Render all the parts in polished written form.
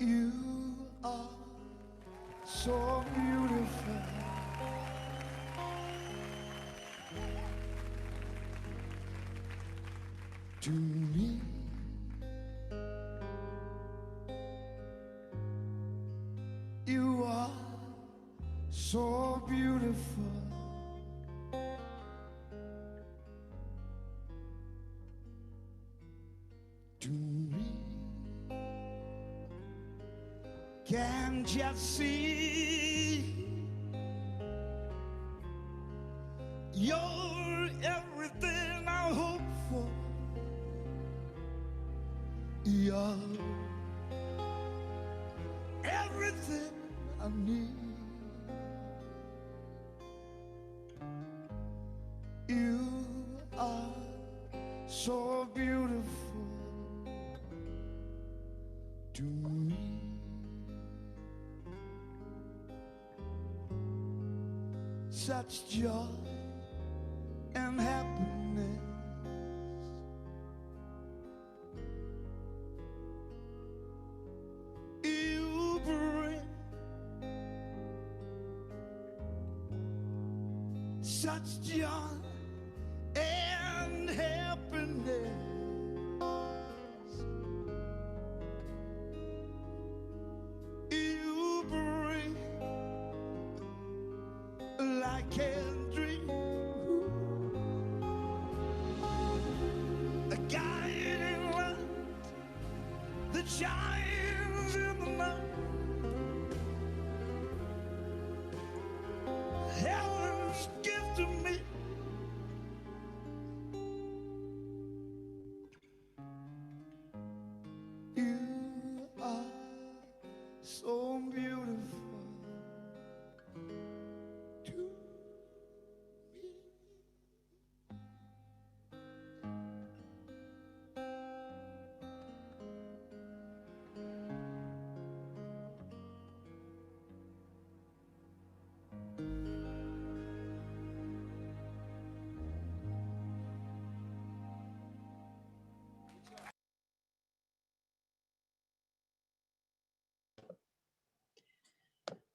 You are so beautiful to me. You are so beautiful to me. Can't just see you're everything I hope for. You're everything I need. You are so beautiful to me. Such joy and happiness. You bring such joy and happiness. You bring like can dream, a guiding light that shines in the night. Heaven's gift to me. You are so beautiful to me.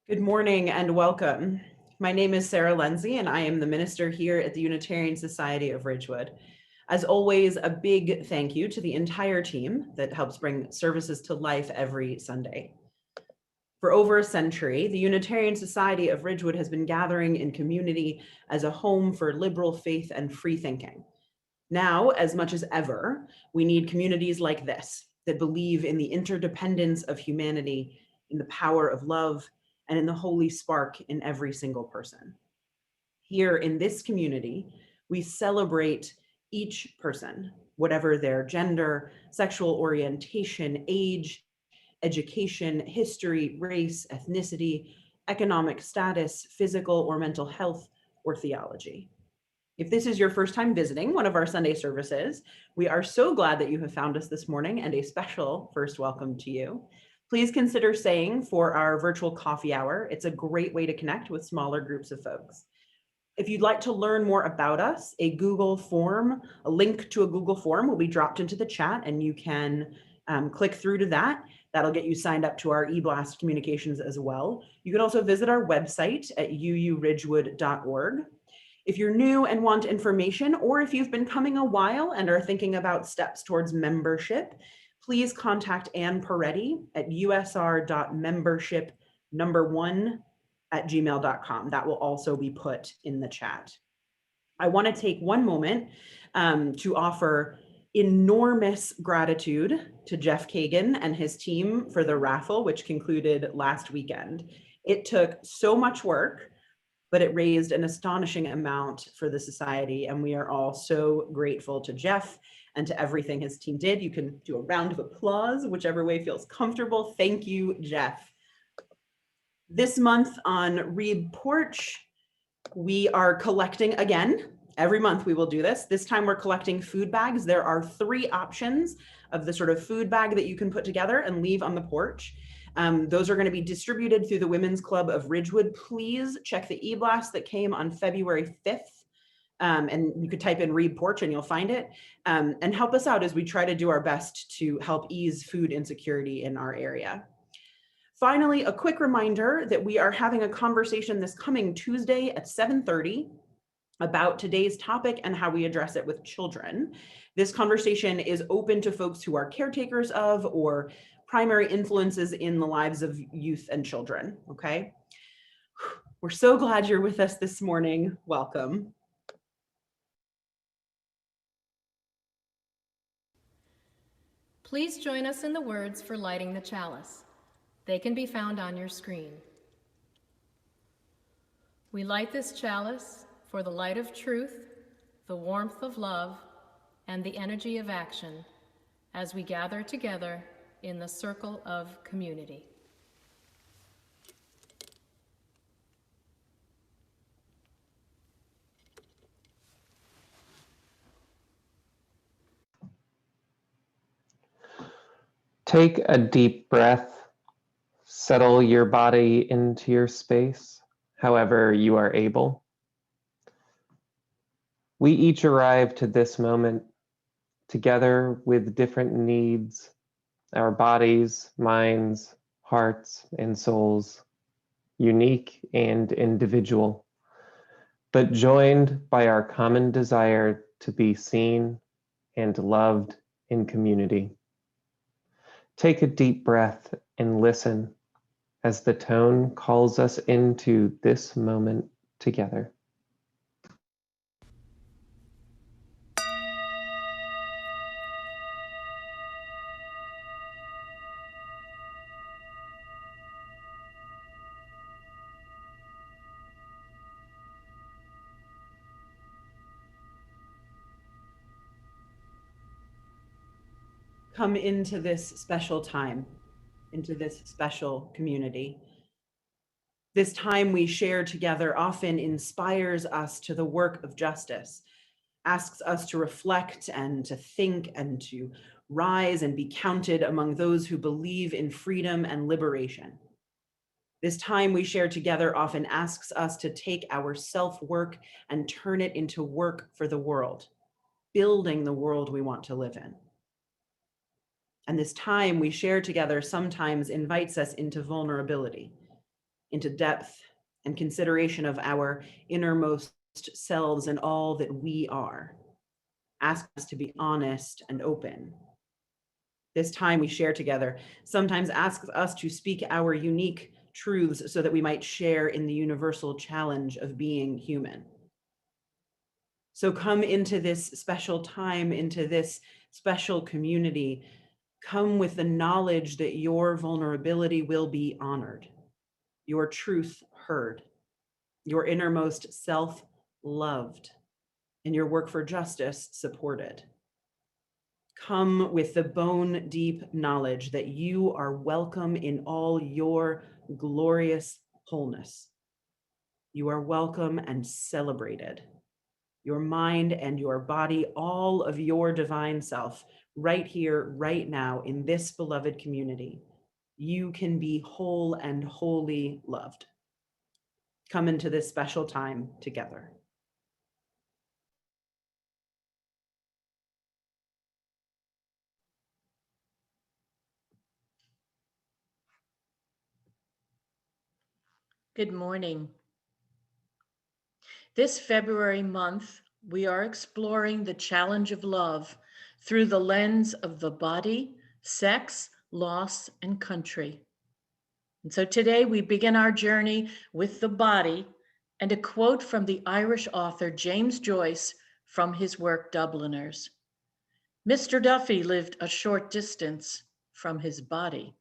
Good morning and welcome. My name is Sarah Lindsay and I am the minister here at the Unitarian Society of Ridgewood. As always, a big thank you to the entire team that helps bring services to life every Sunday. For over a century, the Unitarian Society of Ridgewood has been gathering in community as a home for liberal faith and free thinking. Now, as much as ever, we need communities like this that believe in the interdependence of humanity, in the power of love, and in the holy spark in every single person. Here in this community, we celebrate each person, whatever their gender, sexual orientation, age, education, history, race, ethnicity, economic status, physical or mental health, or theology. If this is your first time visiting one of our Sunday services, we are so glad that you have found us this morning, and a special first welcome to you. Please consider staying for our virtual coffee hour. It's a great way to connect with smaller groups of folks. If you'd like to learn more about us, a link to a Google form will be dropped into the chat, and you can click through to that. That'll get you signed up to our eBlast communications as well. You can also visit our website at uuridgewood.org. If you're new and want information, or if you've been coming a while and are thinking about steps towards membership, please contact Ann Peretti at usr.membership1@gmail.com. That will also be put in the chat. I want to take one moment to offer enormous gratitude to Jeff Kagan and his team for the raffle, which concluded last weekend. It took so much work, but it raised an astonishing amount for the society, and we are all so grateful to Jeff and to everything his team did. You can do a round of applause, whichever way feels comfortable. Thank you, Jeff. This month on Read Porch, we are collecting again. Every month we will do this. This time we're collecting food bags. There are 3 options of the sort of food bag that you can put together and leave on the porch. Those are going to be distributed through the Women's Club of Ridgewood. Please check the e-blast that came on February 5th. And you could type in Read Porch and you'll find it. And help us out as we try to do our best to help ease food insecurity in our area. Finally, a quick reminder that we are having a conversation this coming Tuesday at 7:30 about today's topic and how we address it with children. This conversation is open to folks who are caretakers of or primary influences in the lives of youth and children, okay? We're so glad you're with us this morning. Welcome. Please join us in the words for lighting the chalice. They can be found on your screen. We light this chalice for the light of truth, the warmth of love, and the energy of action as we gather together in the circle of community. Take a deep breath. Settle your body into your space, however you are able. We each arrive to this moment together with different needs, our bodies, minds, hearts, and souls, unique and individual, but joined by our common desire to be seen and loved in community. Take a deep breath and listen as the tone calls us into this moment together. Come into this special time, into this special community. This time we share together often inspires us to the work of justice, asks us to reflect and to think and to rise and be counted among those who believe in freedom and liberation. This time we share together often asks us to take our self-work and turn it into work for the world, building the world we want to live in. And this time we share together sometimes invites us into vulnerability, into depth and consideration of our innermost selves and all that we are. Ask us to be honest and open. This time we share together sometimes asks us to speak our unique truths so that we might share in the universal challenge of being human. So come into this special time, into this special community. Come with the knowledge that your vulnerability will be honored, your truth heard, your innermost self loved, and your work for justice supported. Come with the bone deep knowledge that you are welcome in all your glorious wholeness. You are welcome and celebrated. Your mind and your body, all of your divine self, right here, right now, in this beloved community. You can be whole and wholly loved. Come into this special time together. Good morning. This February month, we are exploring the challenge of love through the lens of the body, sex, loss, and country. And so today we begin our journey with the body and a quote from the Irish author James Joyce from his work Dubliners. Mr. Duffy lived a short distance from his body.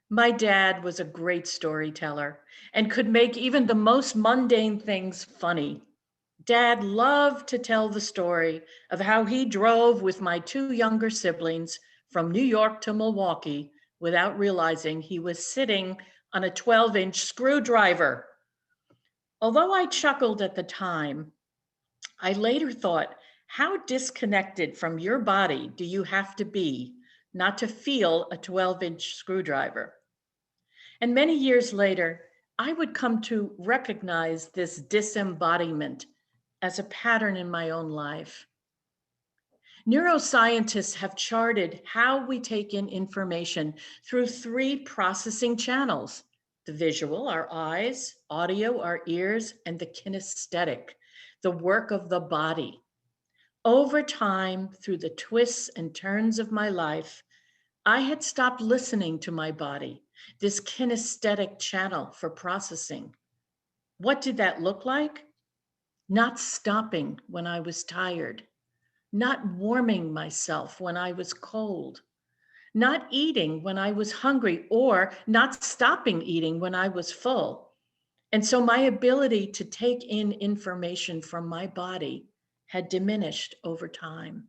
My dad was a great storyteller and could make even the most mundane things funny. Dad loved to tell the story of how he drove with my two younger siblings from New York to Milwaukee without realizing he was sitting on a 12-inch screwdriver. Although I chuckled at the time, I later thought, how disconnected from your body do you have to be not to feel a 12-inch screwdriver? And many years later, I would come to recognize this disembodiment as a pattern in my own life. Neuroscientists have charted how we take in information through 3 processing channels: the visual, our eyes; audio, our ears; and the kinesthetic, the work of the body. Over time, through the twists and turns of my life, I had stopped listening to my body, this kinesthetic channel for processing. What did that look like? Not stopping when I was tired, not warming myself when I was cold, not eating when I was hungry, or not stopping eating when I was full. And so my ability to take in information from my body had diminished over time.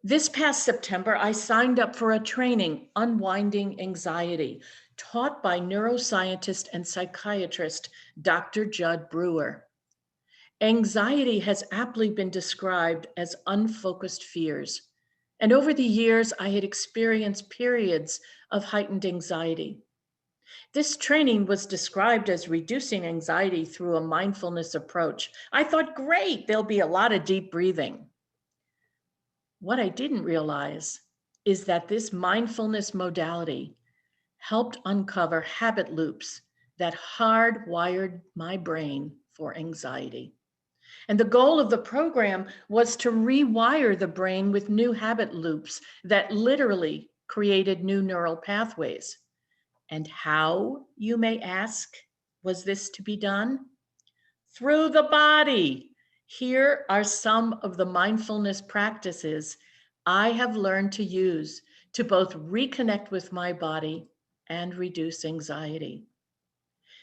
This past September, I signed up for a training, Unwinding Anxiety, taught by neuroscientist and psychiatrist Dr. Judd Brewer. Anxiety has aptly been described as unfocused fears. And over the years, I had experienced periods of heightened anxiety. This training was described as reducing anxiety through a mindfulness approach. I thought, great, there'll be a lot of deep breathing. What I didn't realize is that this mindfulness modality helped uncover habit loops that hardwired my brain for anxiety. And the goal of the program was to rewire the brain with new habit loops that literally created new neural pathways. And how, you may ask, was this to be done? Through the body. Here are some of the mindfulness practices I have learned to use to both reconnect with my body and reduce anxiety.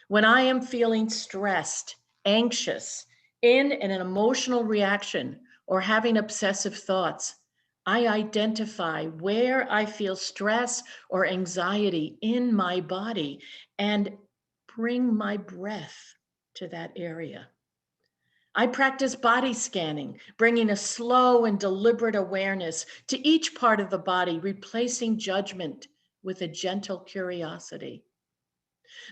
When I am feeling stressed, anxious, in an emotional reaction, or having obsessive thoughts, I identify where I feel stress or anxiety in my body and bring my breath to that area. I practice body scanning, bringing a slow and deliberate awareness to each part of the body, replacing judgment with a gentle curiosity.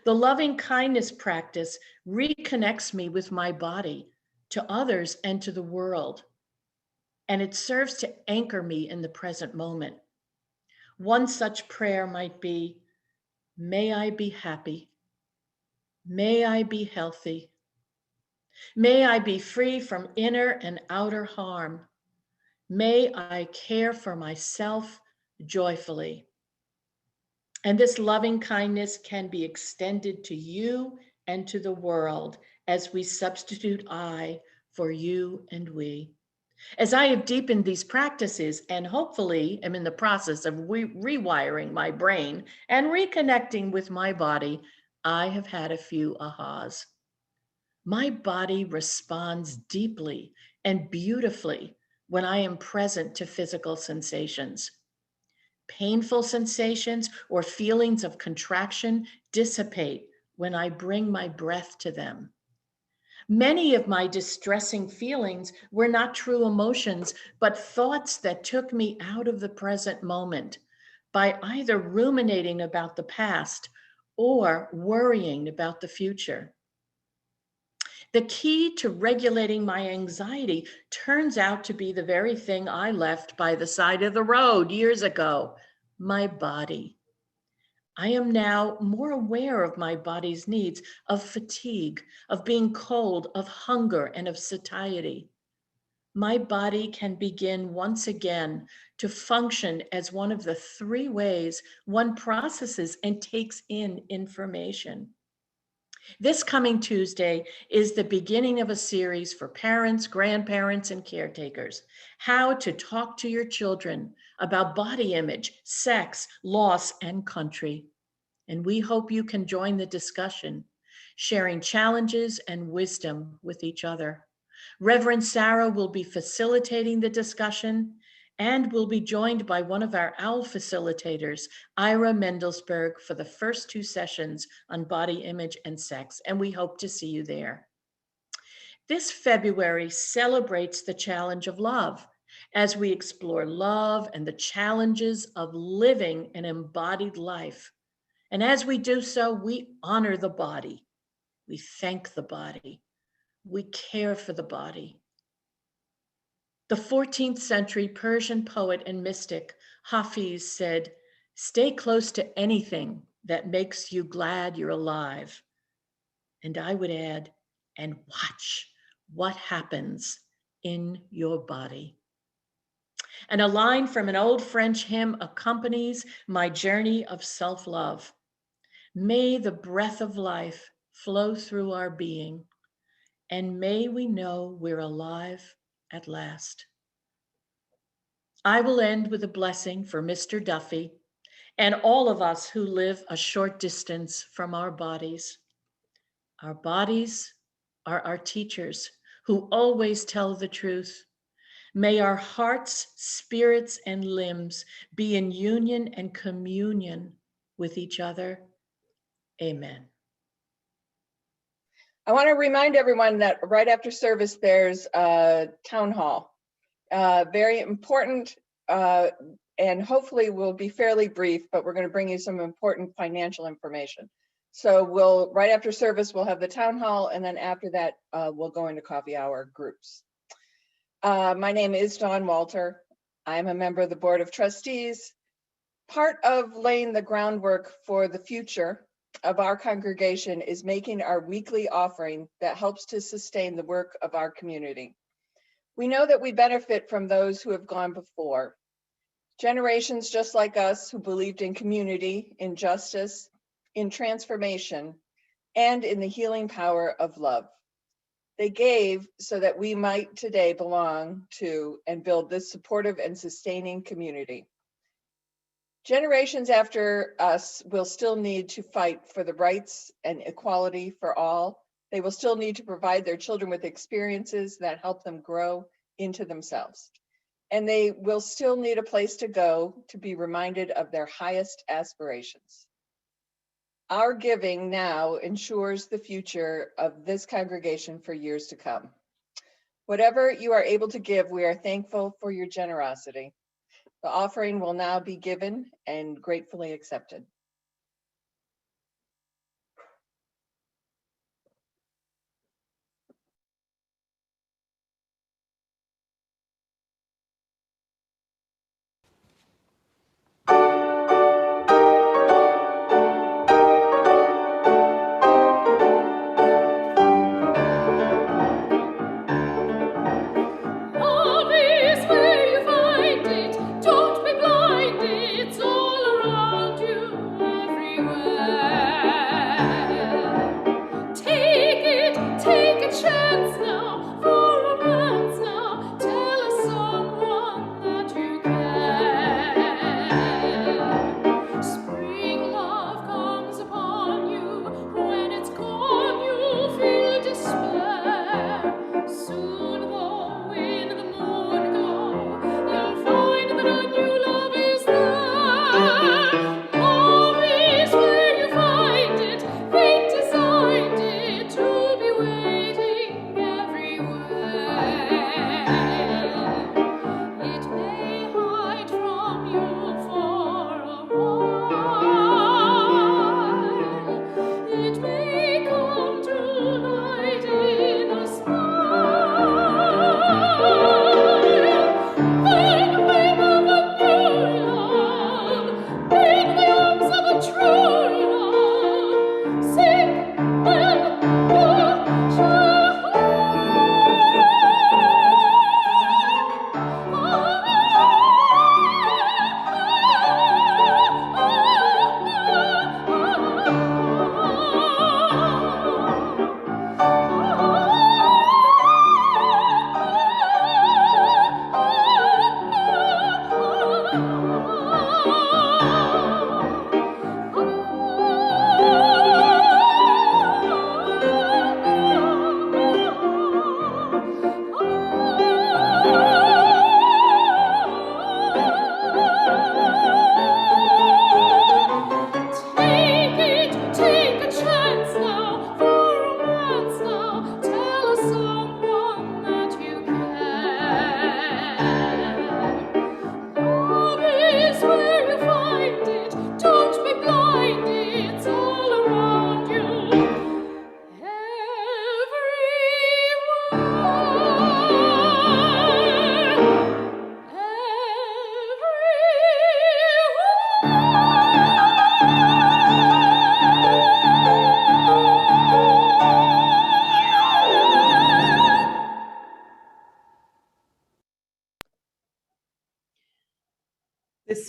The loving kindness practice reconnects me with my body, to others, and to the world. And it serves to anchor me in the present moment. One such prayer might be, may I be happy. May I be healthy. May I be free from inner and outer harm. May I care for myself joyfully. And this loving kindness can be extended to you and to the world as we substitute I for you and we. As I have deepened these practices and hopefully am in the process of rewiring my brain and reconnecting with my body, I have had a few ahas. My body responds deeply and beautifully when I am present to physical sensations. Painful sensations or feelings of contraction dissipate when I bring my breath to them. Many of my distressing feelings were not true emotions, but thoughts that took me out of the present moment by either ruminating about the past or worrying about the future. The key to regulating my anxiety turns out to be the very thing I left by the side of the road years ago, my body. I am now more aware of my body's needs, of fatigue, of being cold, of hunger, and of satiety. My body can begin once again to function as one of the 3 ways one processes and takes in information. This coming Tuesday is the beginning of a series for parents, grandparents, and caretakers. How to talk to your children about body image, sex, loss, and country. And we hope you can join the discussion, sharing challenges and wisdom with each other. Reverend Sarah will be facilitating the discussion and will be joined by one of our OWL facilitators, Ira Mendelsberg, for the first 2 sessions on body image and sex, and we hope to see you there. This February celebrates the challenge of love as we explore love and the challenges of living an embodied life. And as we do so, we honor the body. We thank the body. We care for the body. The 14th century Persian poet and mystic Hafiz said, "Stay close to anything that makes you glad you're alive." And I would add, and watch what happens in your body. And a line from an old French hymn accompanies my journey of self-love. May the breath of life flow through our being, and may we know we're alive at last. I will end with a blessing for Mr. Duffy and all of us who live a short distance from our bodies. Our bodies are our teachers who always tell the truth. May our hearts, spirits, and limbs be in union and communion with each other. Amen. I want to remind everyone that right after service, there's a town hall. Very important, and hopefully will be fairly brief, but we're going to bring you some important financial information. So right after service, we'll have the town hall, and then after that, we'll go into coffee hour groups. My name is Dawn Walter. I'm a member of the Board of Trustees. Part of laying the groundwork for the future of our congregation is making our weekly offering that helps to sustain the work of our community. We know that we benefit from those who have gone before. Generations just like us who believed in community, in justice, in transformation, and in the healing power of love. They gave so that we might today belong to and build this supportive and sustaining community. Generations after us will still need to fight for the rights and equality for all. They will still need to provide their children with experiences that help them grow into themselves. And they will still need a place to go to be reminded of their highest aspirations. Our giving now ensures the future of this congregation for years to come. Whatever you are able to give, we are thankful for your generosity. The offering will now be given and gratefully accepted. Love is where you find it. Don't be blind, it's all around you.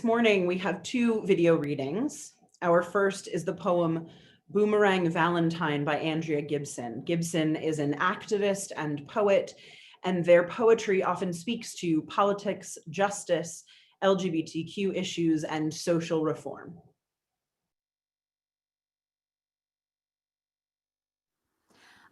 This morning, we have two video readings. Our first is the poem Boomerang Valentine by Andrea Gibson. Gibson is an activist and poet, and their poetry often speaks to politics, justice, LGBTQ issues, and social reform.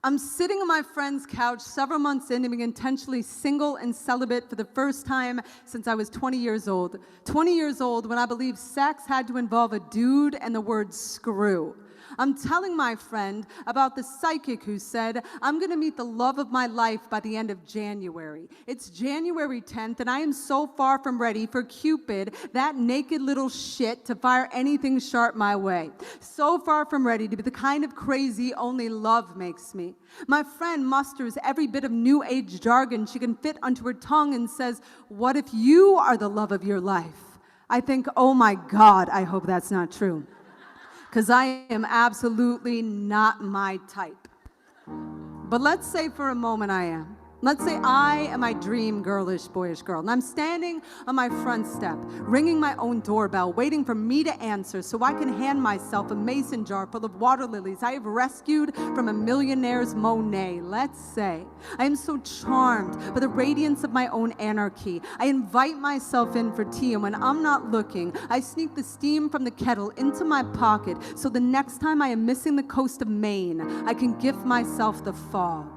I'm sitting on my friend's couch several months into being intentionally single and celibate for the first time since I was 20 years old. 20 years old when I believed sex had to involve a dude and the word screw. I'm telling my friend about the psychic who said, I'm going to meet the love of my life by the end of January. It's January 10th, and I am so far from ready for Cupid, that naked little shit, to fire anything sharp my way. So far from ready to be the kind of crazy only love makes me. My friend musters every bit of new age jargon she can fit onto her tongue and says, what if you are the love of your life? I think, oh my God, I hope that's not true. Because I am absolutely not my type. But let's say for a moment I am. Let's say I am my dream girlish, boyish girl, and I'm standing on my front step, ringing my own doorbell, waiting for me to answer so I can hand myself a mason jar full of water lilies I have rescued from a millionaire's Monet. Let's say I am so charmed by the radiance of my own anarchy. I invite myself in for tea, and when I'm not looking, I sneak the steam from the kettle into my pocket so the next time I am missing the coast of Maine, I can gift myself the fog.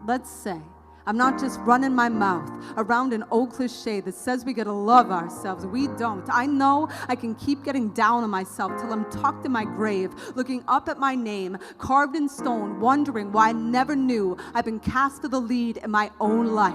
Let's say I'm not just running my mouth around an old cliche that says we gotta love ourselves. We don't. I know I can keep getting down on myself till I'm tucked in my grave, looking up at my name, carved in stone, wondering why I never knew I've been cast to the lead in my own life.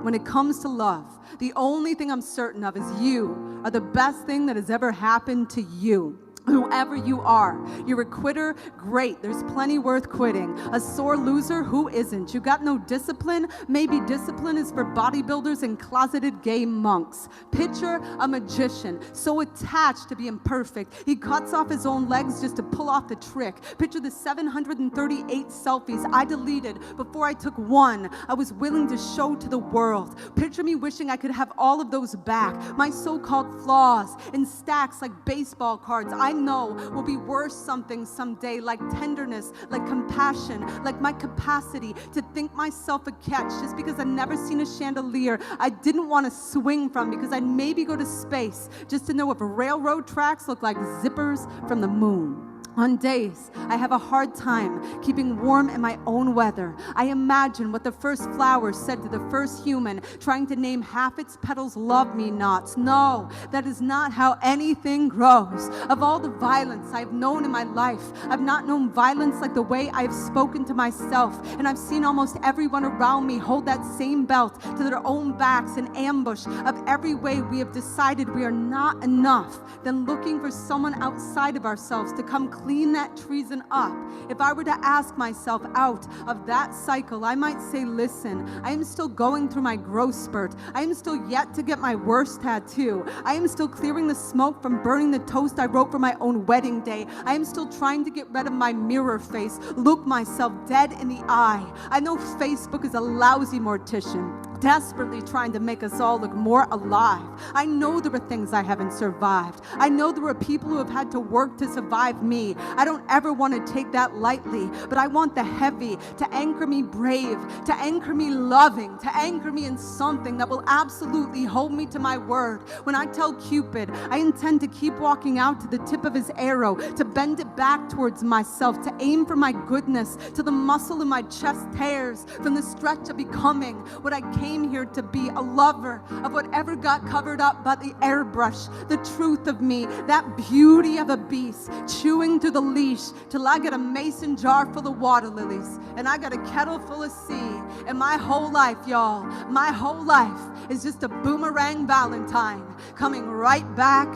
When it comes to love, the only thing I'm certain of is you are the best thing that has ever happened to you. Whoever you are, you're a quitter, great, there's plenty worth quitting. A sore loser, who isn't? You got no discipline? Maybe discipline is for bodybuilders and closeted gay monks. Picture a magician, so attached to being perfect, he cuts off his own legs just to pull off the trick. Picture the 738 selfies I deleted before I took one I was willing to show to the world. Picture me wishing I could have all of those back, my so-called flaws in stacks like baseball cards I know will be worth something someday, like tenderness, like compassion, like my capacity to think myself a catch just because I've never seen a chandelier I didn't want to swing from because I'd maybe go to space just to know if railroad tracks look like zippers from the moon. On days I have a hard time keeping warm in my own weather, I imagine what the first flower said to the first human trying to name half its petals love me nots. No, that is not how anything grows. Of all the violence I've known in my life, I've not known violence like the way I've spoken to myself, and I've seen almost everyone around me hold that same belt to their own backs in ambush of every way we have decided we are not enough, then looking for someone outside of ourselves to come clean that treason up. If I were to ask myself out of that cycle, I might say, listen, I am still going through my growth spurt. I am still yet to get my worst tattoo. I am still clearing the smoke from burning the toast I wrote for my own wedding day. I am still trying to get rid of my mirror face, look myself dead in the eye. I know Facebook is a lousy mortician, desperately trying to make us all look more alive. I know there are things I haven't survived. I know there are people who have had to work to survive me. I don't ever want to take that lightly, but I want the heavy to anchor me brave, to anchor me loving, to anchor me in something that will absolutely hold me to my word. When I tell Cupid I intend to keep walking out to the tip of his arrow, to bend it back towards myself, to aim for my goodness, to the muscle in my chest tears from the stretch of becoming what I came here to be, a lover of whatever got covered up by the airbrush, the truth of me, that beauty of a beast, chewing through the leash till I get a mason jar full of water lilies and I got a kettle full of sea. And my whole life, y'all, my whole life is just a boomerang Valentine coming right back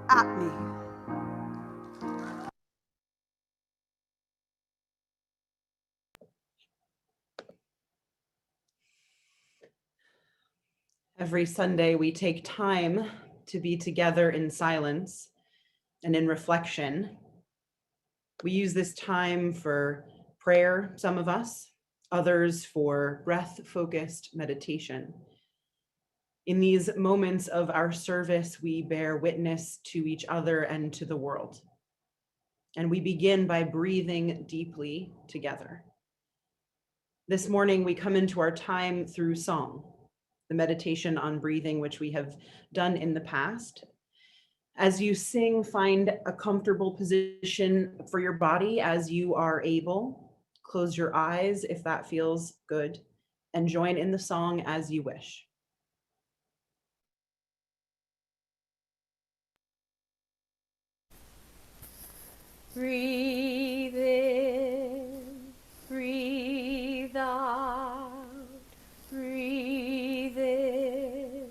at me. Every Sunday, we take time to be together in silence and in reflection. We use this time for prayer, some of us, others for breath-focused meditation. In these moments of our service, we bear witness to each other and to the world. And we begin by breathing deeply together. This morning, we come into our time through song, the meditation on breathing, which we have done in the past. As you sing, find a comfortable position for your body as you are able. Close your eyes if that feels good, and join in the song as you wish. Breathe in, breathe out, breathe in,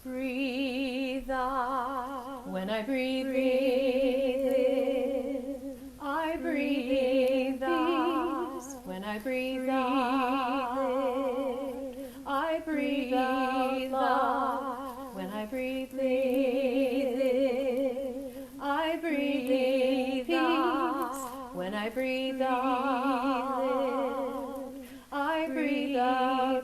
breathe out. When I breathe in, I breathe out. When I breathe out, I breathe out. When I breathe in, I breathe out. When I breathe out, I breathe out.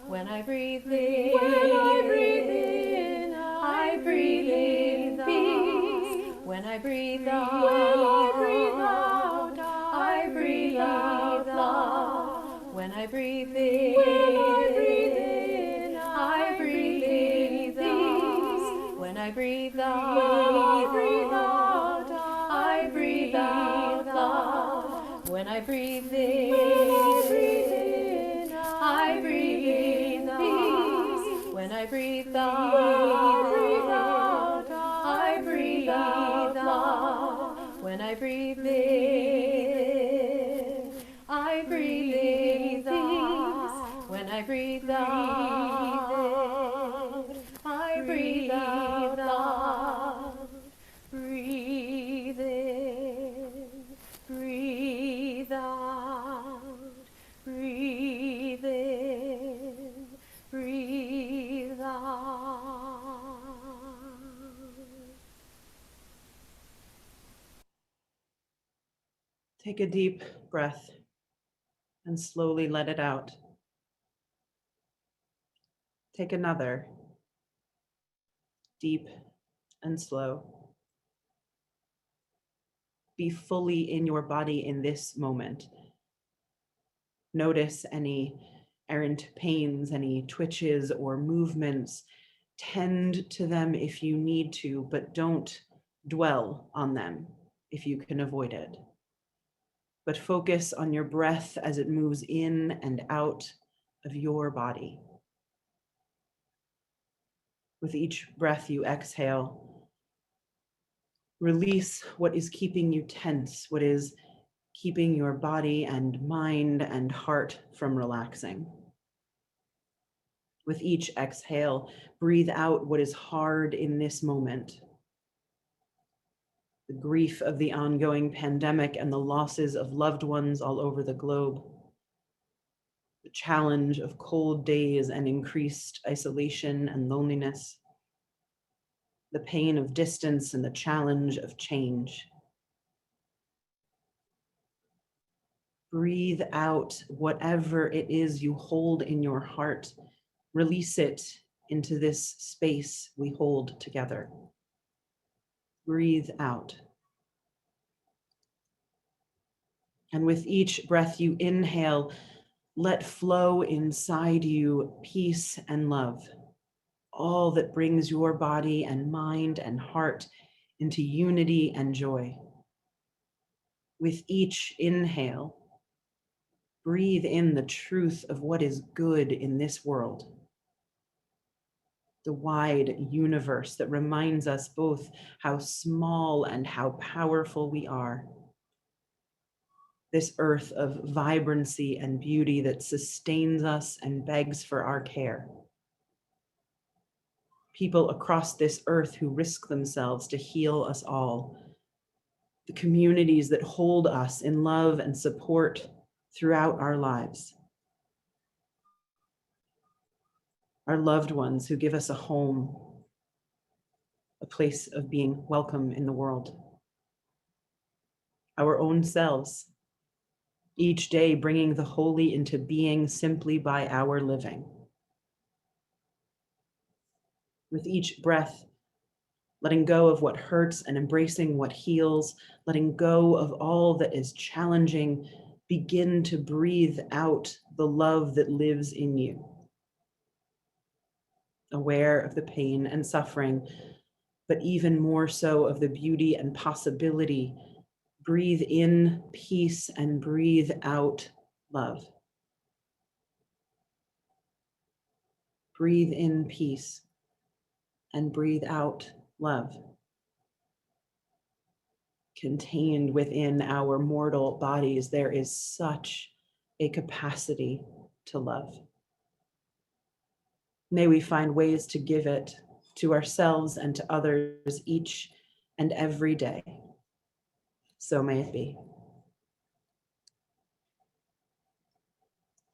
When I breathe in, I breathe in peace. When I breathe out, I breathe out love. When I breathe in, I breathe in peace. When I breathe out, I breathe out love. When I breathe in, I breathe in peace. When I breathe out, I breathe out love. When I breathe in, I breathe in peace. When I breathe out, I breathe out love. Breathe in, breathe out, breathe in, breathe out. Take a deep breath and slowly let it out. Take another, deep and slow. Be fully in your body in this moment. Notice any errant pains, any twitches or movements. Tend to them if you need to, but don't dwell on them if you can avoid it. But focus on your breath as it moves in and out of your body. With each breath you exhale, release what is keeping you tense, what is keeping your body and mind and heart from relaxing. With each exhale, breathe out what is hard in this moment. The grief of the ongoing pandemic and the losses of loved ones all over the globe. The challenge of cold days and increased isolation and loneliness. The pain of distance and the challenge of change. Breathe out whatever it is you hold in your heart. Release it into this space we hold together. Breathe out. And with each breath you inhale, let flow inside you peace and love, all that brings your body and mind and heart into unity and joy. With each inhale, breathe in the truth of what is good in this world. The wide universe that reminds us both how small and how powerful we are. This earth of vibrancy and beauty that sustains us and begs for our care. People across this earth who risk themselves to heal us all. The communities that hold us in love and support throughout our lives. Our loved ones who give us a home, a place of being welcome in the world. Our own selves, each day bringing the holy into being simply by our living. With each breath, letting go of what hurts and embracing what heals, letting go of all that is challenging, begin to breathe out the love that lives in you. Aware of the pain and suffering, but even more so of the beauty and possibility. Breathe in peace and breathe out love. Breathe in peace and breathe out love. Contained within our mortal bodies, there is such a capacity to love. May we find ways to give it to ourselves and to others each and every day. So may it be.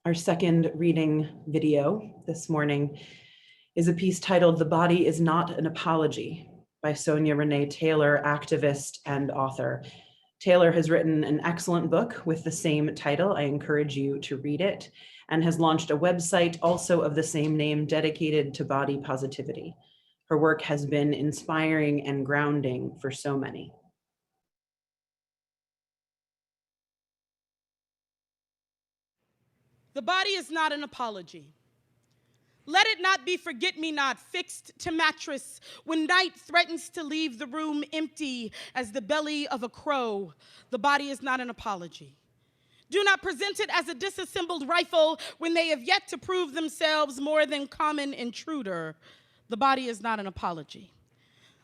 Our second reading video this morning is a piece titled "The Body is Not an Apology" by Sonia Renee Taylor, activist and author. Taylor has written an excellent book with the same title. I encourage you to read it, and has launched a website also of the same name dedicated to body positivity. Her work has been inspiring and grounding for so many. The body is not an apology. Let it not be forget-me-not fixed to mattress when night threatens to leave the room empty as the belly of a crow. The body is not an apology. Do not present it as a disassembled rifle when they have yet to prove themselves more than common intruder. The body is not an apology.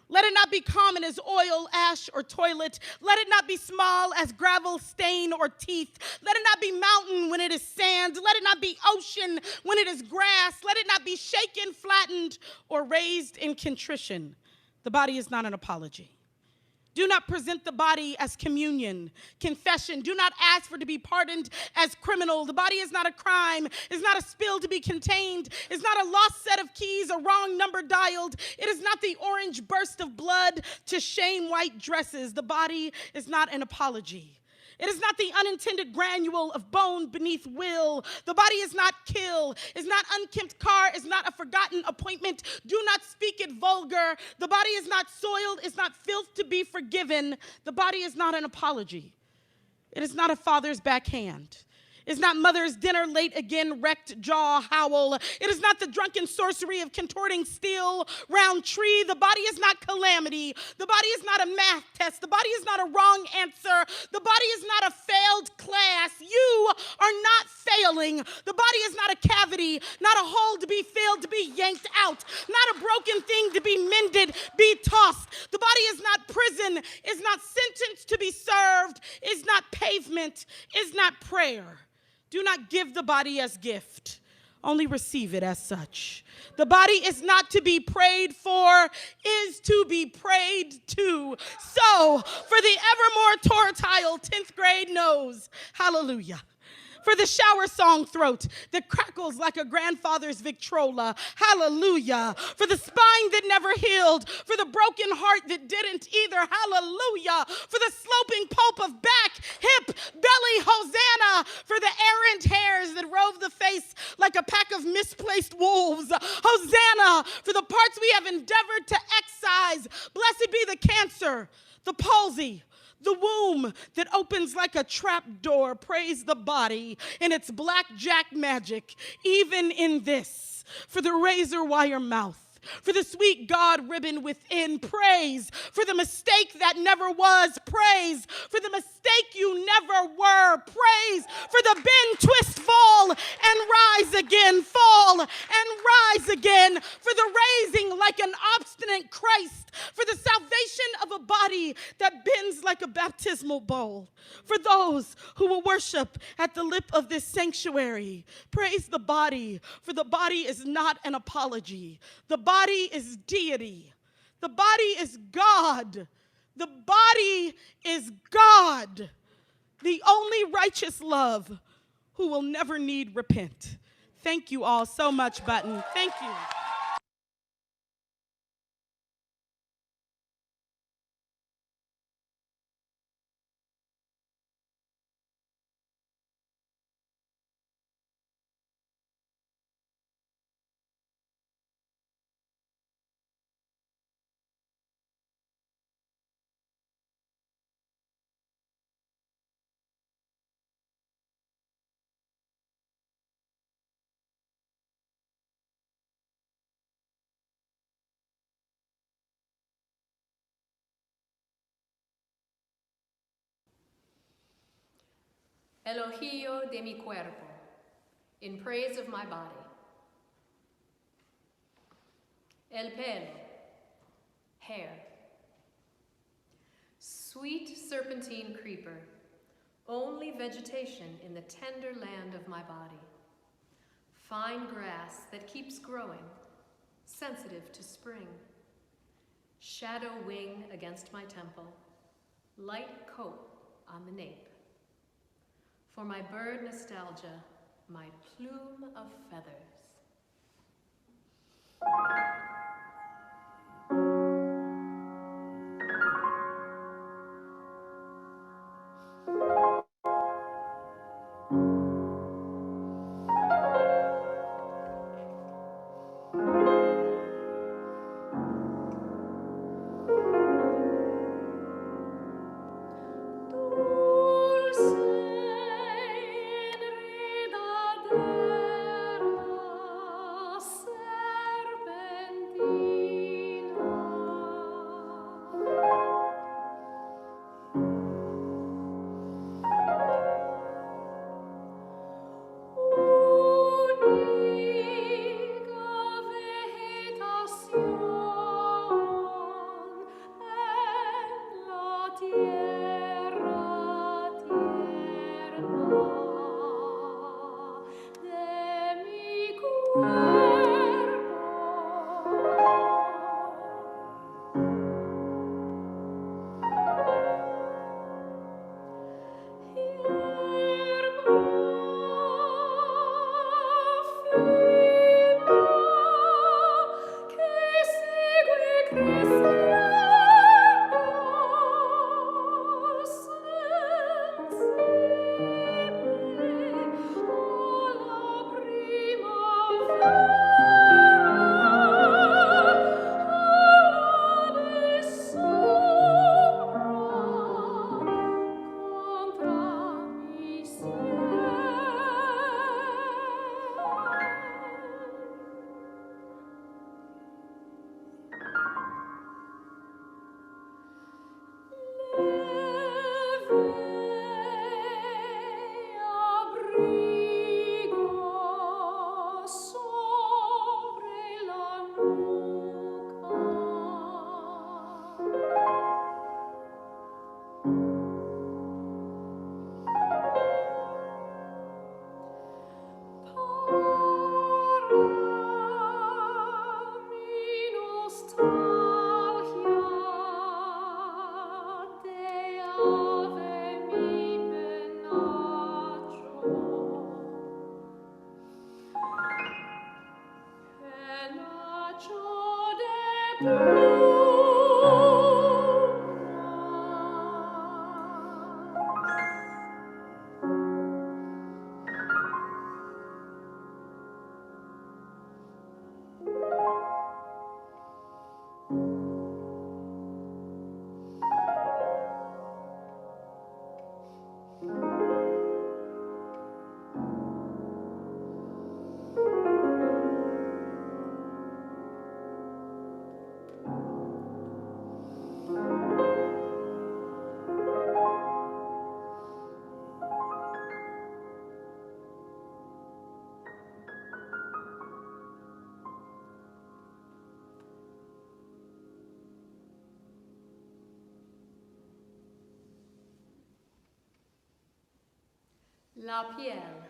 Let it not be common as oil, ash, or toilet. Let it not be small as gravel, stain, or teeth. Let it not be mountain when it is sand. Let it not be ocean when it is grass. Let it not be shaken, flattened, or raised in contrition. The body is not an apology. Do not present the body as communion, confession. Do not ask for to be pardoned as criminal. The body is not a crime, is not a spill to be contained, is not a lost set of keys, a wrong number dialed. It is not the orange burst of blood to shame white dresses. The body is not an apology. It is not the unintended granule of bone beneath will. The body is not kill, is not unkempt car, is not a forgotten appointment. Do not speak it vulgar. The body is not soiled, is not filth to be forgiven. The body is not an apology. It is not a father's backhand. It's not mother's dinner late again, wrecked jaw howl. It is not the drunken sorcery of contorting steel round tree. The body is not calamity. The body is not a math test. The body is not a wrong answer. The body is not a failed class. You are not failing. The body is not a cavity, not a hole to be filled, to be yanked out, not a broken thing to be mended, be tossed. The body is not prison, is not sentence to be served, is not pavement, is not prayer. Do not give the body as gift, only receive it as such. The body is not to be prayed for, is to be prayed to. So, for the evermore tortile 10th grade knows, hallelujah. For the shower song throat that crackles like a grandfather's Victrola, hallelujah. For the spine that never healed, for the broken heart that didn't either, hallelujah. For the sloping pulp of back, hip, belly, hosanna. For the errant hairs that rove the face like a pack of misplaced wolves, hosanna. For the parts we have endeavored to excise, blessed be the cancer, the palsy, the womb that opens like a trap door. Praise the body in its blackjack magic, even in this. For the razor wire mouth, for the sweet God ribbon within, praise. For the mistake that never was, praise. For the mistake you never were, praise. For the bend, twist, fall, and rise again, fall and rise again. For the raising like an obstinate Christ. For the salvation of a body that bends like a baptismal bowl. For those who will worship at the lip of this sanctuary, praise the body, for the body is not an apology. The body is deity. The body is God. The body is God, the only righteous love who will never need repent. Thank you all so much, Button. Thank you. Elogio de mi cuerpo, in praise of my body. El pelo, hair. Sweet serpentine creeper, only vegetation in the tender land of my body. Fine grass that keeps growing, sensitive to spring. Shadow wing against my temple, light coat on the nape. For my bird nostalgia, my plume of feathers. La piel.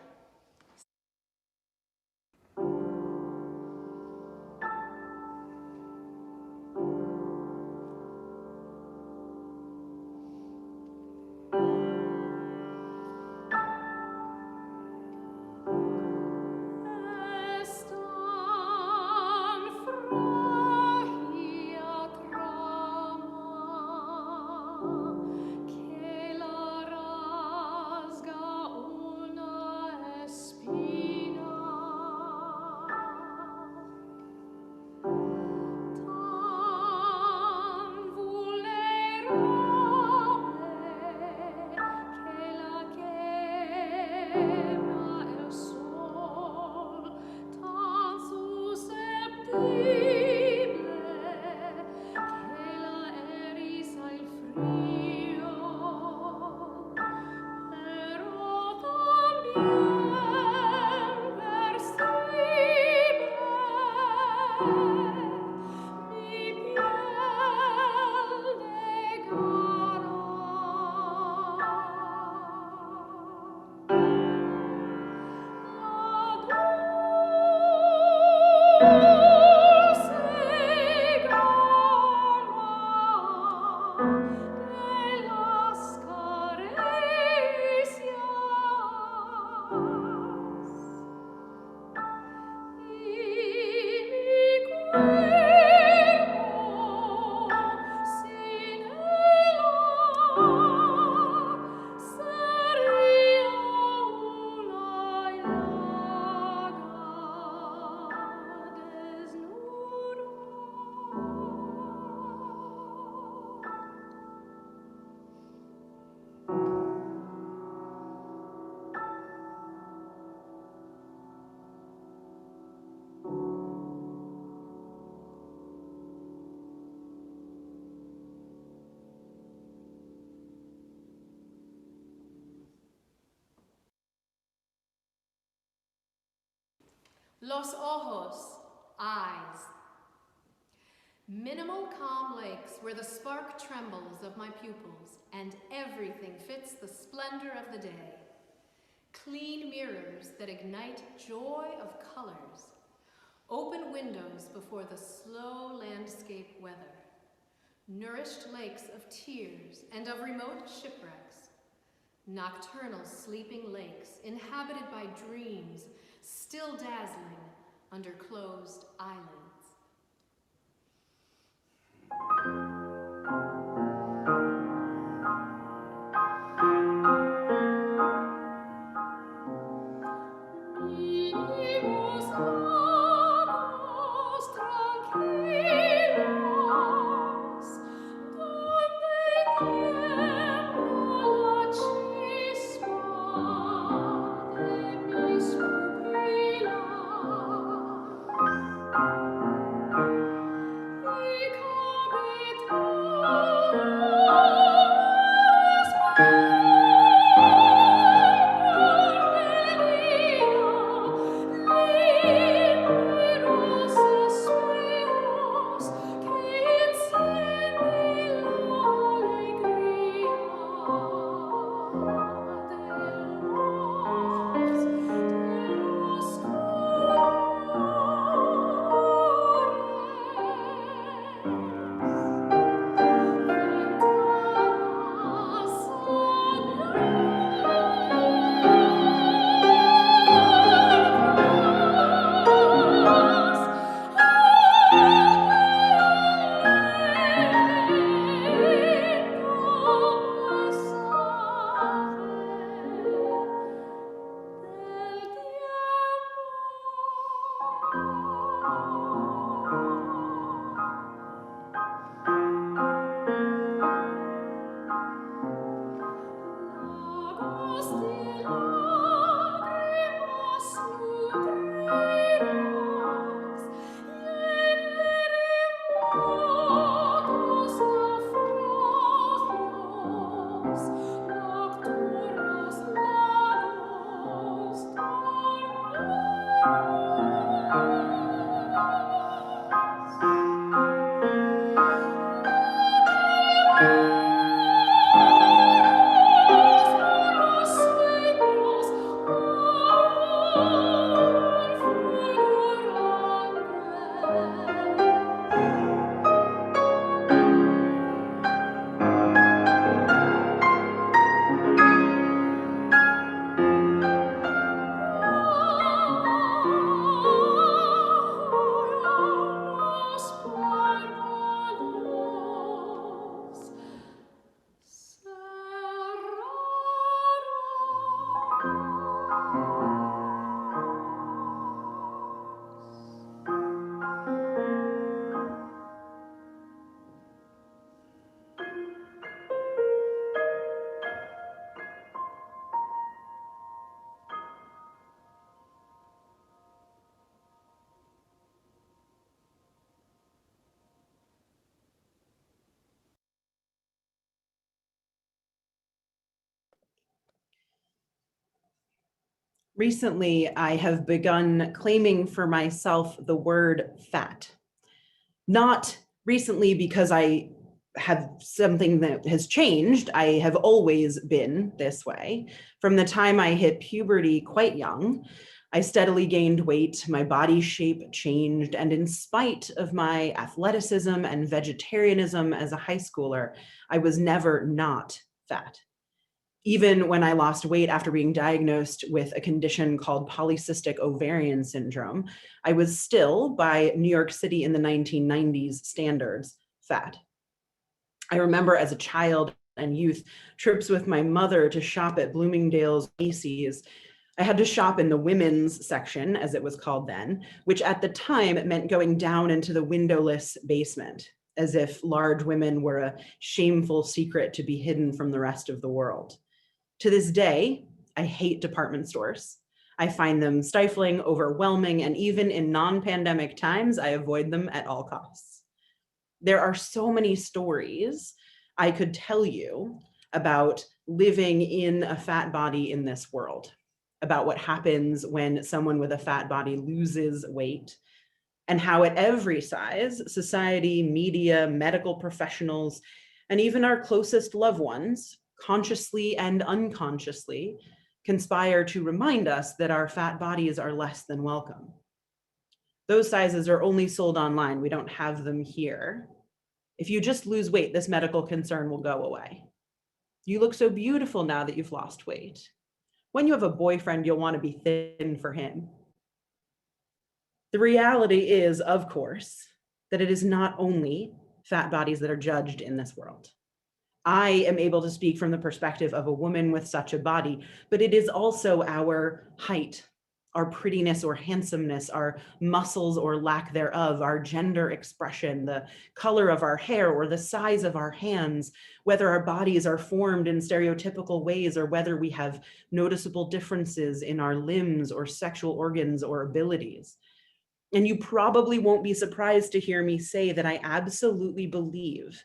Los ojos, eyes. Minimal calm lakes where the spark trembles of my pupils and everything fits the splendor of the day. Clean mirrors that ignite joy of colors. Open windows before the slow landscape weather. Nourished lakes of tears and of remote shipwrecks. Nocturnal sleeping lakes inhabited by dreams, still dazzling under closed eyelids. Minimos lagos tranquilos, donde tiembla la chispa de mis pupilas, y cabe Recently, I have begun claiming for myself the word fat. Not recently because I have something that has changed. I have always been this way. From the time I hit puberty quite young, I steadily gained weight, my body shape changed, and in spite of my athleticism and vegetarianism as a high schooler, I was never not fat. Even when I lost weight after being diagnosed with a condition called polycystic ovarian syndrome, I was still, by New York City in the 1990s standards, fat. I remember as a child and youth, trips with my mother to shop at Bloomingdale's, Macy's. I had to shop in the women's section, as it was called then, which at the time meant going down into the windowless basement, as if large women were a shameful secret to be hidden from the rest of the world. To this day, I hate department stores. I find them stifling, overwhelming, and even in non-pandemic times, I avoid them at all costs. There are so many stories I could tell you about living in a fat body in this world, about what happens when someone with a fat body loses weight, and how at every size, society, media, medical professionals, and even our closest loved ones, consciously and unconsciously, conspire to remind us that our fat bodies are less than welcome. Those sizes are only sold online. We don't have them here. If you just lose weight, this medical concern will go away. You look so beautiful now that you've lost weight. When you have a boyfriend, you'll want to be thin for him. The reality is, of course, that it is not only fat bodies that are judged in this world. I am able to speak from the perspective of a woman with such a body, but it is also our height, our prettiness or handsomeness, our muscles or lack thereof, our gender expression, the color of our hair or the size of our hands, whether our bodies are formed in stereotypical ways or whether we have noticeable differences in our limbs or sexual organs or abilities. And you probably won't be surprised to hear me say that I absolutely believe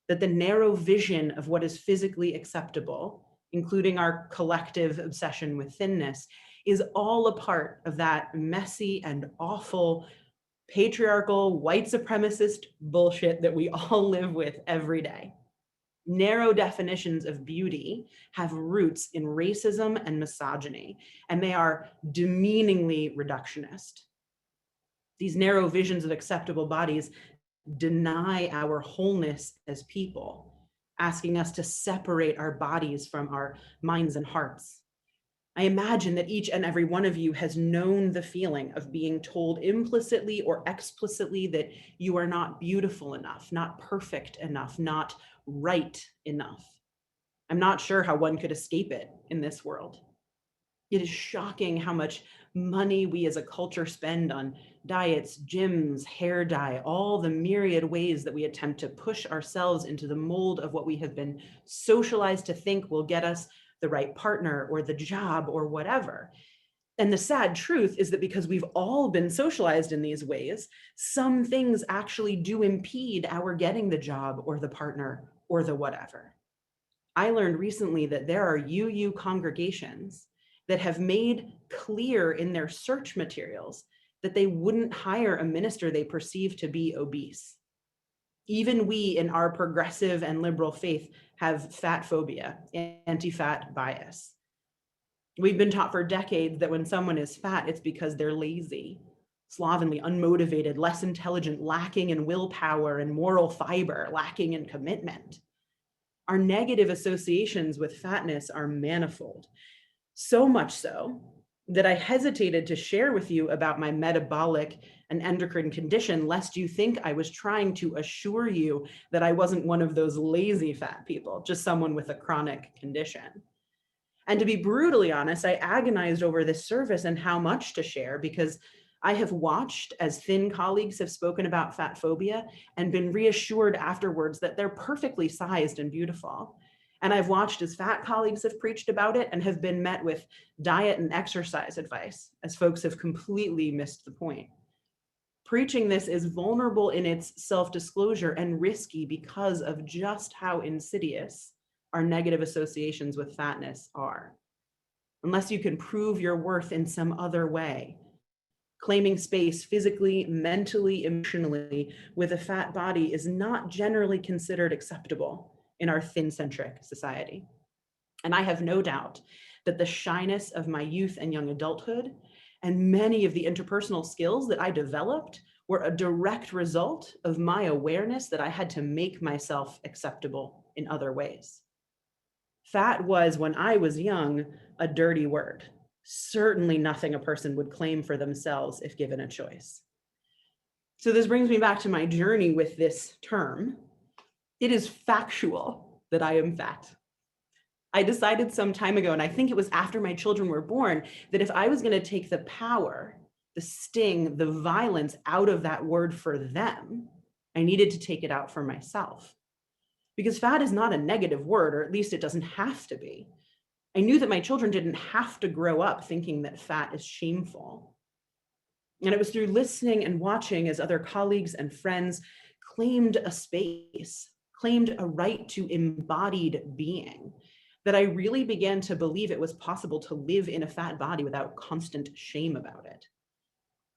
that the narrow vision of what is physically acceptable, including our collective obsession with thinness, is all a part of that messy and awful patriarchal white supremacist bullshit that we all live with every day. Narrow definitions of beauty have roots in racism and misogyny, and they are demeaningly reductionist. These narrow visions of acceptable bodies deny our wholeness as people, asking us to separate our bodies from our minds and hearts. I imagine that each and every one of you has known the feeling of being told implicitly or explicitly that you are not beautiful enough, not perfect enough, not right enough. I'm not sure how one could escape it in this world. It is shocking how much money we as a culture spend on diets, gyms, hair dye, all the myriad ways that we attempt to push ourselves into the mold of what we have been socialized to think will get us the right partner or the job or whatever. And the sad truth is that because we've all been socialized in these ways, some things actually do impede our getting the job or the partner or the whatever. I learned recently that there are UU congregations that have made clear in their search materials that they wouldn't hire a minister they perceive to be obese. Even we in our progressive and liberal faith have fat phobia, anti-fat bias. We've been taught for decades that when someone is fat, it's because they're lazy, slovenly, unmotivated, less intelligent, lacking in willpower and moral fiber, lacking in commitment. Our negative associations with fatness are manifold. So much so that I hesitated to share with you about my metabolic and endocrine condition, lest you think I was trying to assure you that I wasn't one of those lazy fat people, just someone with a chronic condition. And to be brutally honest, I agonized over this service and how much to share, because I have watched as thin colleagues have spoken about fat phobia and been reassured afterwards that they're perfectly sized and beautiful. And I've watched as fat colleagues have preached about it and have been met with diet and exercise advice, as folks have completely missed the point. Preaching this is vulnerable in its self-disclosure and risky because of just how insidious our negative associations with fatness are. Unless you can prove your worth in some other way, claiming space physically, mentally, emotionally with a fat body is not generally considered acceptable in our thin-centric society. And I have no doubt that the shyness of my youth and young adulthood and many of the interpersonal skills that I developed were a direct result of my awareness that I had to make myself acceptable in other ways. Fat was, when I was young, a dirty word. Certainly nothing a person would claim for themselves if given a choice. So this brings me back to my journey with this term. It is factual that I am fat. I decided some time ago, and I think it was after my children were born, that if I was going to take the power, the sting, the violence out of that word for them, I needed to take it out for myself. Because fat is not a negative word, or at least it doesn't have to be. I knew that my children didn't have to grow up thinking that fat is shameful. And it was through listening and watching as other colleagues and friends claimed a space, claimed a right to embodied being, that I really began to believe it was possible to live in a fat body without constant shame about it.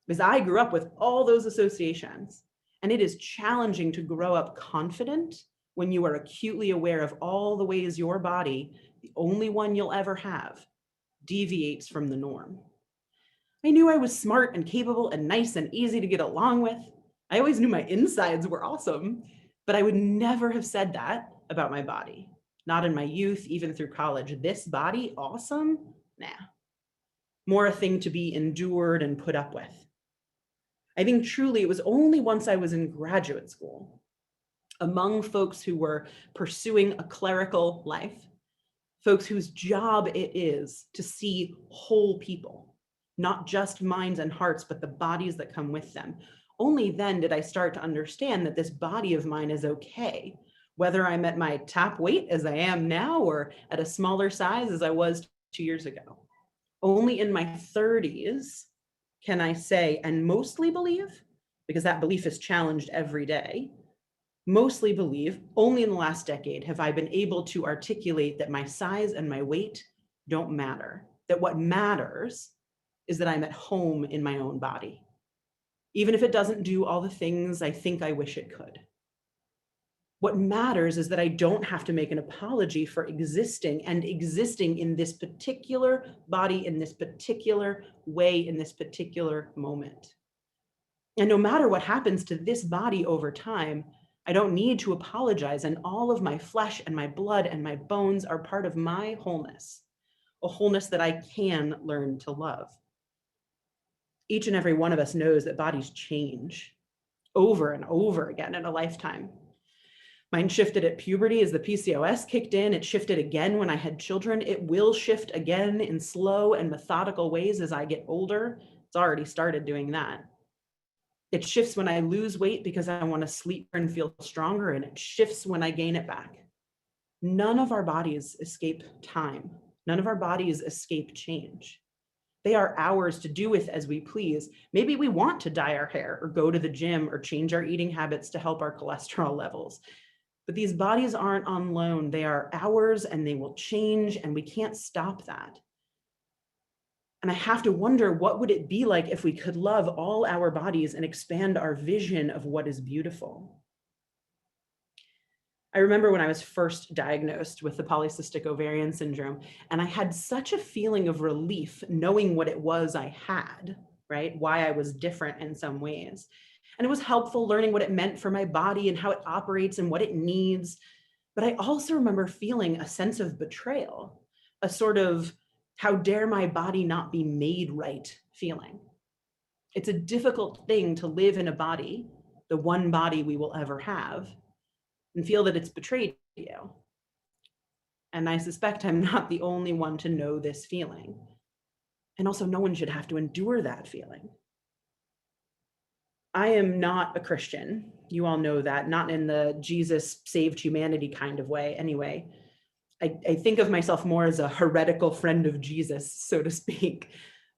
Because I grew up with all those associations, and it is challenging to grow up confident when you are acutely aware of all the ways your body, the only one you'll ever have, deviates from the norm. I knew I was smart and capable and nice and easy to get along with. I always knew my insides were awesome, but I would never have said that about my body. Not in my youth, even through college. This body, awesome? Nah. More a thing to be endured and put up with. I think truly it was only once I was in graduate school, among folks who were pursuing a clerical life, folks whose job it is to see whole people, not just minds and hearts, but the bodies that come with them. Only then did I start to understand that this body of mine is okay, whether I'm at my top weight as I am now or at a smaller size as I was 2 years ago. Only in my 30s can I say, and mostly believe, because that belief is challenged every day, mostly believe, only in the last decade have I been able to articulate that my size and my weight don't matter, that what matters is that I'm at home in my own body, even if it doesn't do all the things I think I wish it could. What matters is that I don't have to make an apology for existing and existing in this particular body, in this particular way, in this particular moment. And no matter what happens to this body over time, I don't need to apologize, and all of my flesh and my blood and my bones are part of my wholeness, a wholeness that I can learn to love. Each and every one of us knows that bodies change over and over again in a lifetime. Mine shifted at puberty as the PCOS kicked in. It shifted again when I had children. It will shift again in slow and methodical ways as I get older. It's already started doing that. It shifts when I lose weight because I want to sleep and feel stronger, and it shifts when I gain it back. None of our bodies escape time. None of our bodies escape change. They are ours to do with as we please. Maybe we want to dye our hair or go to the gym or change our eating habits to help our cholesterol levels. But these bodies aren't on loan. They are ours and they will change, and we can't stop that. And I have to wonder, what would it be like if we could love all our bodies and expand our vision of what is beautiful? I remember when I was first diagnosed with the polycystic ovarian syndrome, and I had such a feeling of relief knowing what it was I had, right? Why I was different in some ways. And it was helpful learning what it meant for my body and how it operates and what it needs. But I also remember feeling a sense of betrayal, a sort of how dare my body not be made right feeling. It's a difficult thing to live in a body, the one body we will ever have, and feel that it's betrayed you. And I suspect I'm not the only one to know this feeling. And also, no one should have to endure that feeling. I am not a Christian. You all know that, not in the Jesus saved humanity kind of way anyway. I think of myself more as a heretical friend of Jesus, so to speak.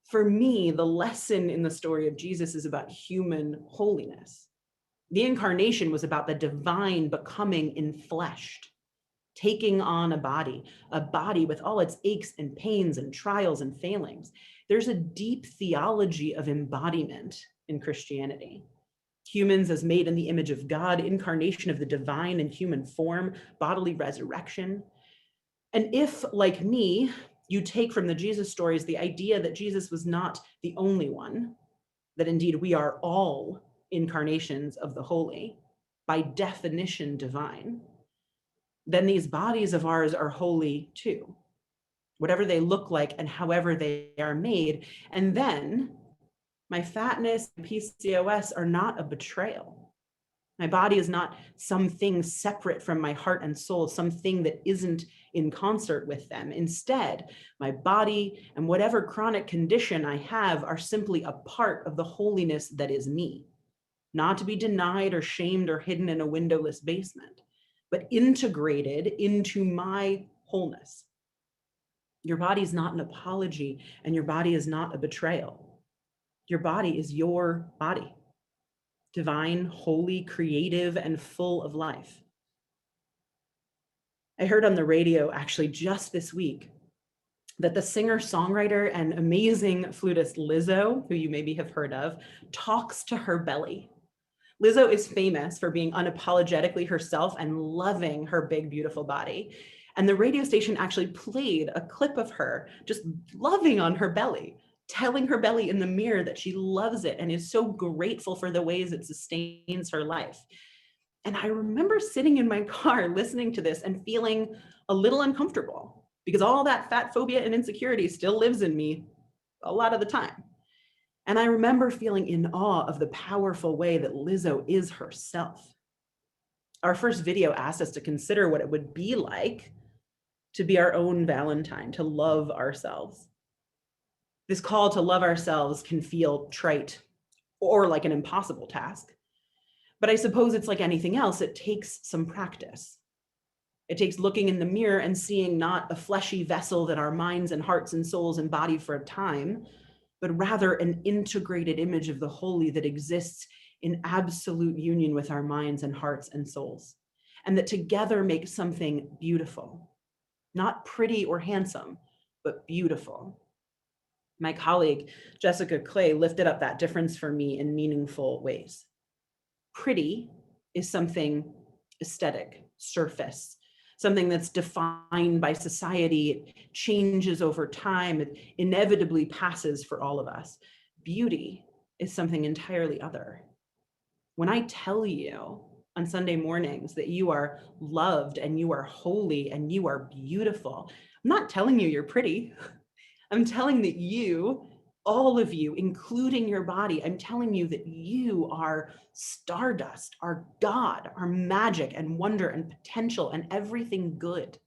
For me, the lesson in the story of Jesus is about human holiness. The incarnation was about the divine becoming enfleshed, taking on a body with all its aches and pains and trials and failings. There's a deep theology of embodiment in Christianity. Humans as made in the image of God, incarnation of the divine in human form, bodily resurrection. And if, like me, you take from the Jesus stories the idea that Jesus was not the only one, that indeed we are all incarnations of the holy, by definition divine, then these bodies of ours are holy too, whatever they look like and however they are made. And then my fatness and PCOS are not a betrayal. My body is not something separate from my heart and soul, something that isn't in concert with them. Instead, my body and whatever chronic condition I have are simply a part of the holiness that is me, not to be denied or shamed or hidden in a windowless basement, but integrated into my wholeness. Your body is not an apology, and your body is not a betrayal. Your body is your body. Divine, holy, creative, and full of life. I heard on the radio actually just this week that the singer-songwriter and amazing flutist Lizzo, who you maybe have heard of, talks to her belly. Lizzo is famous for being unapologetically herself and loving her big, beautiful body. And the radio station actually played a clip of her just loving on her belly, telling her belly in the mirror that she loves it and is so grateful for the ways it sustains her life. And I remember sitting in my car listening to this and feeling a little uncomfortable because all that fat phobia and insecurity still lives in me a lot of the time. And I remember feeling in awe of the powerful way that Lizzo is herself. Our first video asked us to consider what it would be like to be our own Valentine, to love ourselves. This call to love ourselves can feel trite or like an impossible task. But I suppose it's like anything else, it takes some practice. It takes looking in the mirror and seeing not a fleshy vessel that our minds and hearts and souls embody for a time, but rather an integrated image of the holy that exists in absolute union with our minds and hearts and souls, and that together make something beautiful, not pretty or handsome, but beautiful. My colleague, Jessica Clay, lifted up that difference for me in meaningful ways. Pretty is something aesthetic, surface, something that's defined by society, it changes over time, it inevitably passes for all of us. Beauty is something entirely other. When I tell you on Sunday mornings that you are loved and you are holy and you are beautiful, I'm not telling you you're pretty. I'm telling that you, all of you, including your body, I'm telling you that you are stardust, are God, are magic and wonder and potential and everything good.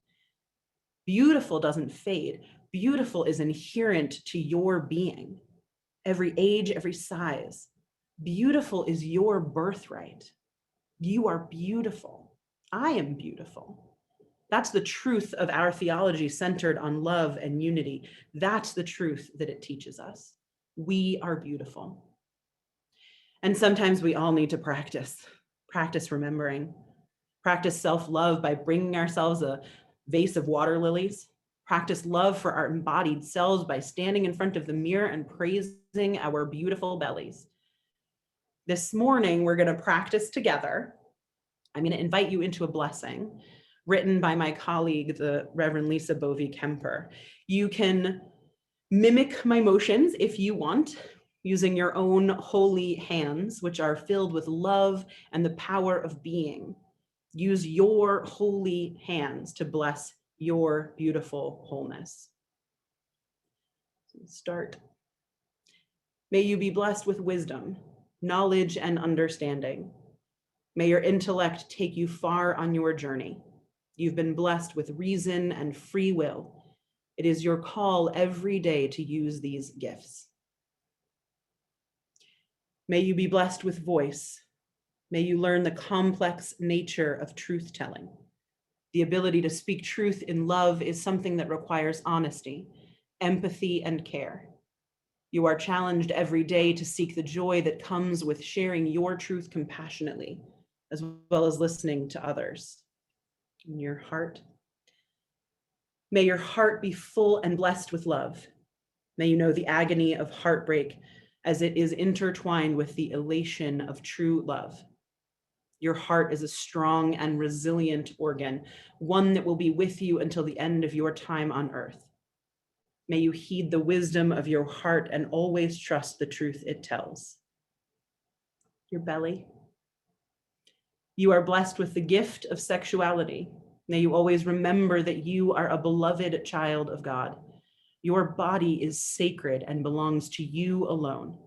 Beautiful doesn't fade. Beautiful is inherent to your being. Every age, every size. Beautiful is your birthright. You are beautiful. I am beautiful. That's the truth of our theology centered on love and unity. That's the truth that it teaches us. We are beautiful. And sometimes we all need to practice remembering, practice self-love by bringing ourselves a vase of water lilies, practice love for our embodied selves by standing in front of the mirror and praising our beautiful bellies. This morning, we're going to practice together. I'm going to invite you into a blessing written by my colleague, the Reverend Lisa Bovey-Kemper. You can mimic my motions if you want, using your own holy hands, which are filled with love and the power of being. Use your holy hands to bless your beautiful wholeness. Start. May you be blessed with wisdom, knowledge, and understanding. May your intellect take you far on your journey. You've been blessed with reason and free will. It is your call every day to use these gifts. May you be blessed with voice. May you learn the complex nature of truth-telling. The ability to speak truth in love is something that requires honesty, empathy, and care. You are challenged every day to seek the joy that comes with sharing your truth compassionately, as well as listening to others. In your heart. May your heart be full and blessed with love. May you know the agony of heartbreak as it is intertwined with the elation of true love. Your heart is a strong and resilient organ, one that will be with you until the end of your time on earth. May you heed the wisdom of your heart and always trust the truth it tells. Your belly. You are blessed with the gift of sexuality. May you always remember that you are a beloved child of God. Your body is sacred and belongs to you alone.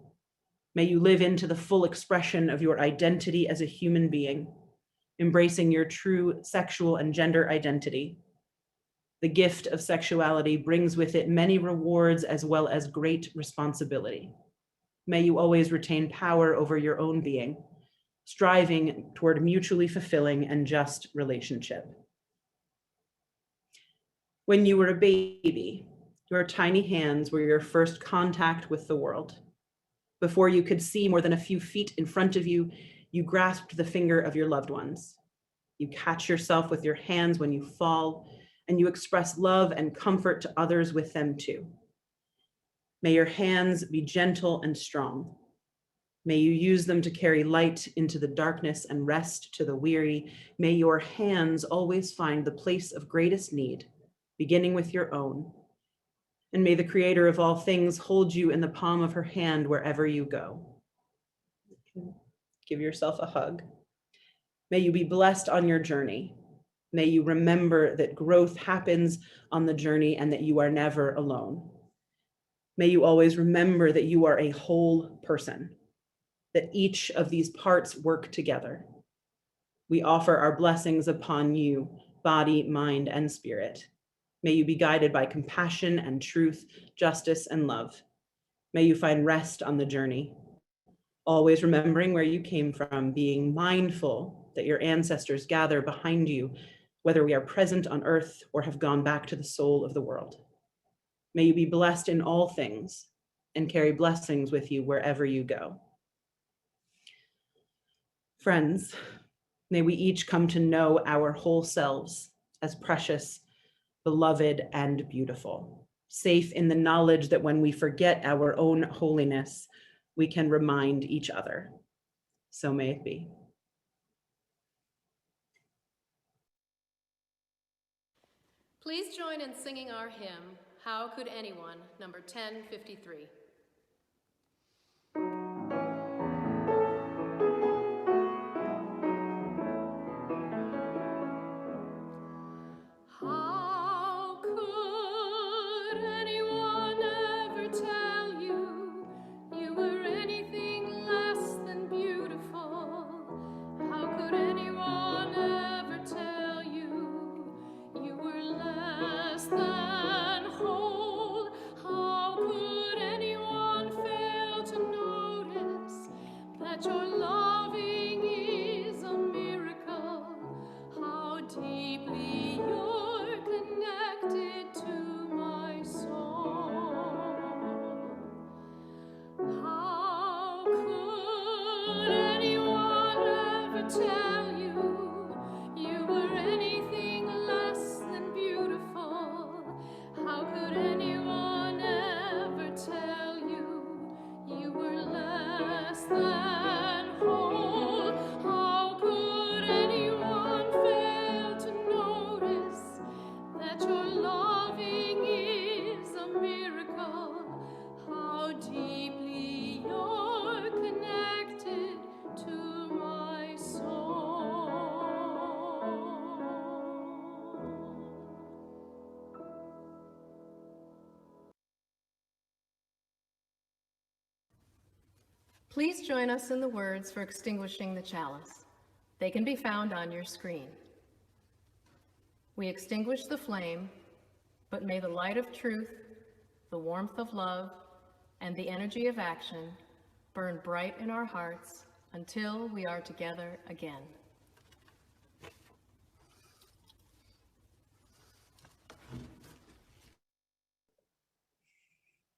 May you live into the full expression of your identity as a human being, embracing your true sexual and gender identity. The gift of sexuality brings with it many rewards as well as great responsibility. May you always retain power over your own being, striving toward mutually fulfilling and just relationship. When you were a baby, your tiny hands were your first contact with the world. Before you could see more than a few feet in front of you, you grasped the finger of your loved ones. You catch yourself with your hands when you fall, and you express love and comfort to others with them too. May your hands be gentle and strong. May you use them to carry light into the darkness and rest to the weary. May your hands always find the place of greatest need, beginning with your own. And may the creator of all things hold you in the palm of her hand wherever you go. Give yourself a hug. May you be blessed on your journey. May you remember that growth happens on the journey and that you are never alone. May you always remember that you are a whole person, that each of these parts work together. We offer our blessings upon you, body, mind, and spirit. May you be guided by compassion and truth, justice and love. May you find rest on the journey, always remembering where you came from, being mindful that your ancestors gather behind you, whether we are present on earth or have gone back to the soul of the world. May you be blessed in all things and carry blessings with you wherever you go. Friends, may we each come to know our whole selves as precious, beloved, and beautiful, safe in the knowledge that when we forget our own holiness, we can remind each other. So may it be. Please join in singing our hymn, How Could Anyone, number 1053. How could anyone ever tell you you were anything less than beautiful? How could anyone ever tell you you were less than whole? How could anyone fail to notice that your loving is a miracle? How deeply you're connected to my soul. How could anyone ever tell you you were anything less than beautiful? How could anyone ever tell you you were less than whole? How could anyone fail to notice that your loving is a miracle? How deeply you're connected to my soul. Please join us in the words for extinguishing the chalice. They can be found on your screen. We extinguish the flame, but may the light of truth, the warmth of love, and the energy of action burn bright in our hearts until we are together again.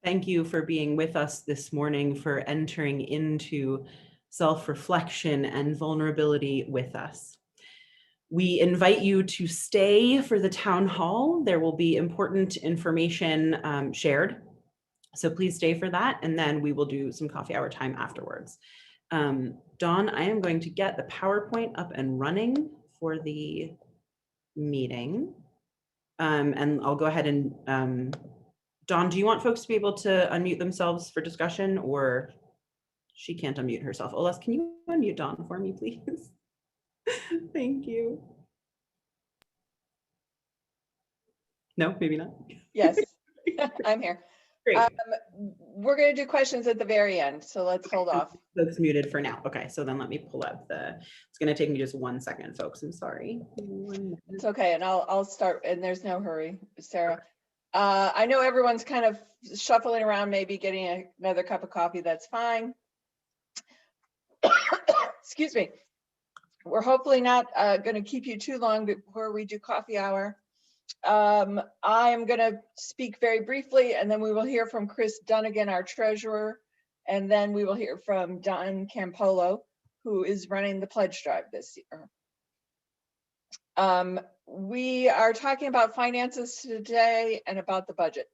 Thank you for being with us this morning, for entering into self-reflection and vulnerability with us. We invite you to stay for the town hall. There will be important information shared. So please stay for that, and then we will do some coffee hour time afterwards. Dawn, I am going to get the PowerPoint up and running for the meeting. And I'll go ahead and, Dawn, do you want folks to be able to unmute themselves for discussion, or she can't unmute herself? Olas, can you unmute Dawn for me, please? Thank you. No, maybe not. Yes, I'm here. Great. We're going to do questions at the very end, so let's hold off. Folks muted for now. Okay, so then let me pull up it's going to take me just 1 second, folks. I'm sorry. It's okay, and I'll start, and there's no hurry, Sarah. I know everyone's kind of shuffling around, maybe getting another cup of coffee. That's fine. Excuse me. We're hopefully not going to keep you too long before we do coffee hour. I am going to speak very briefly, and then we will hear from Chris Dunnigan, our treasurer, and then we will hear from Don Campolo, who is running the pledge drive this year. We are talking about finances today and about the budget.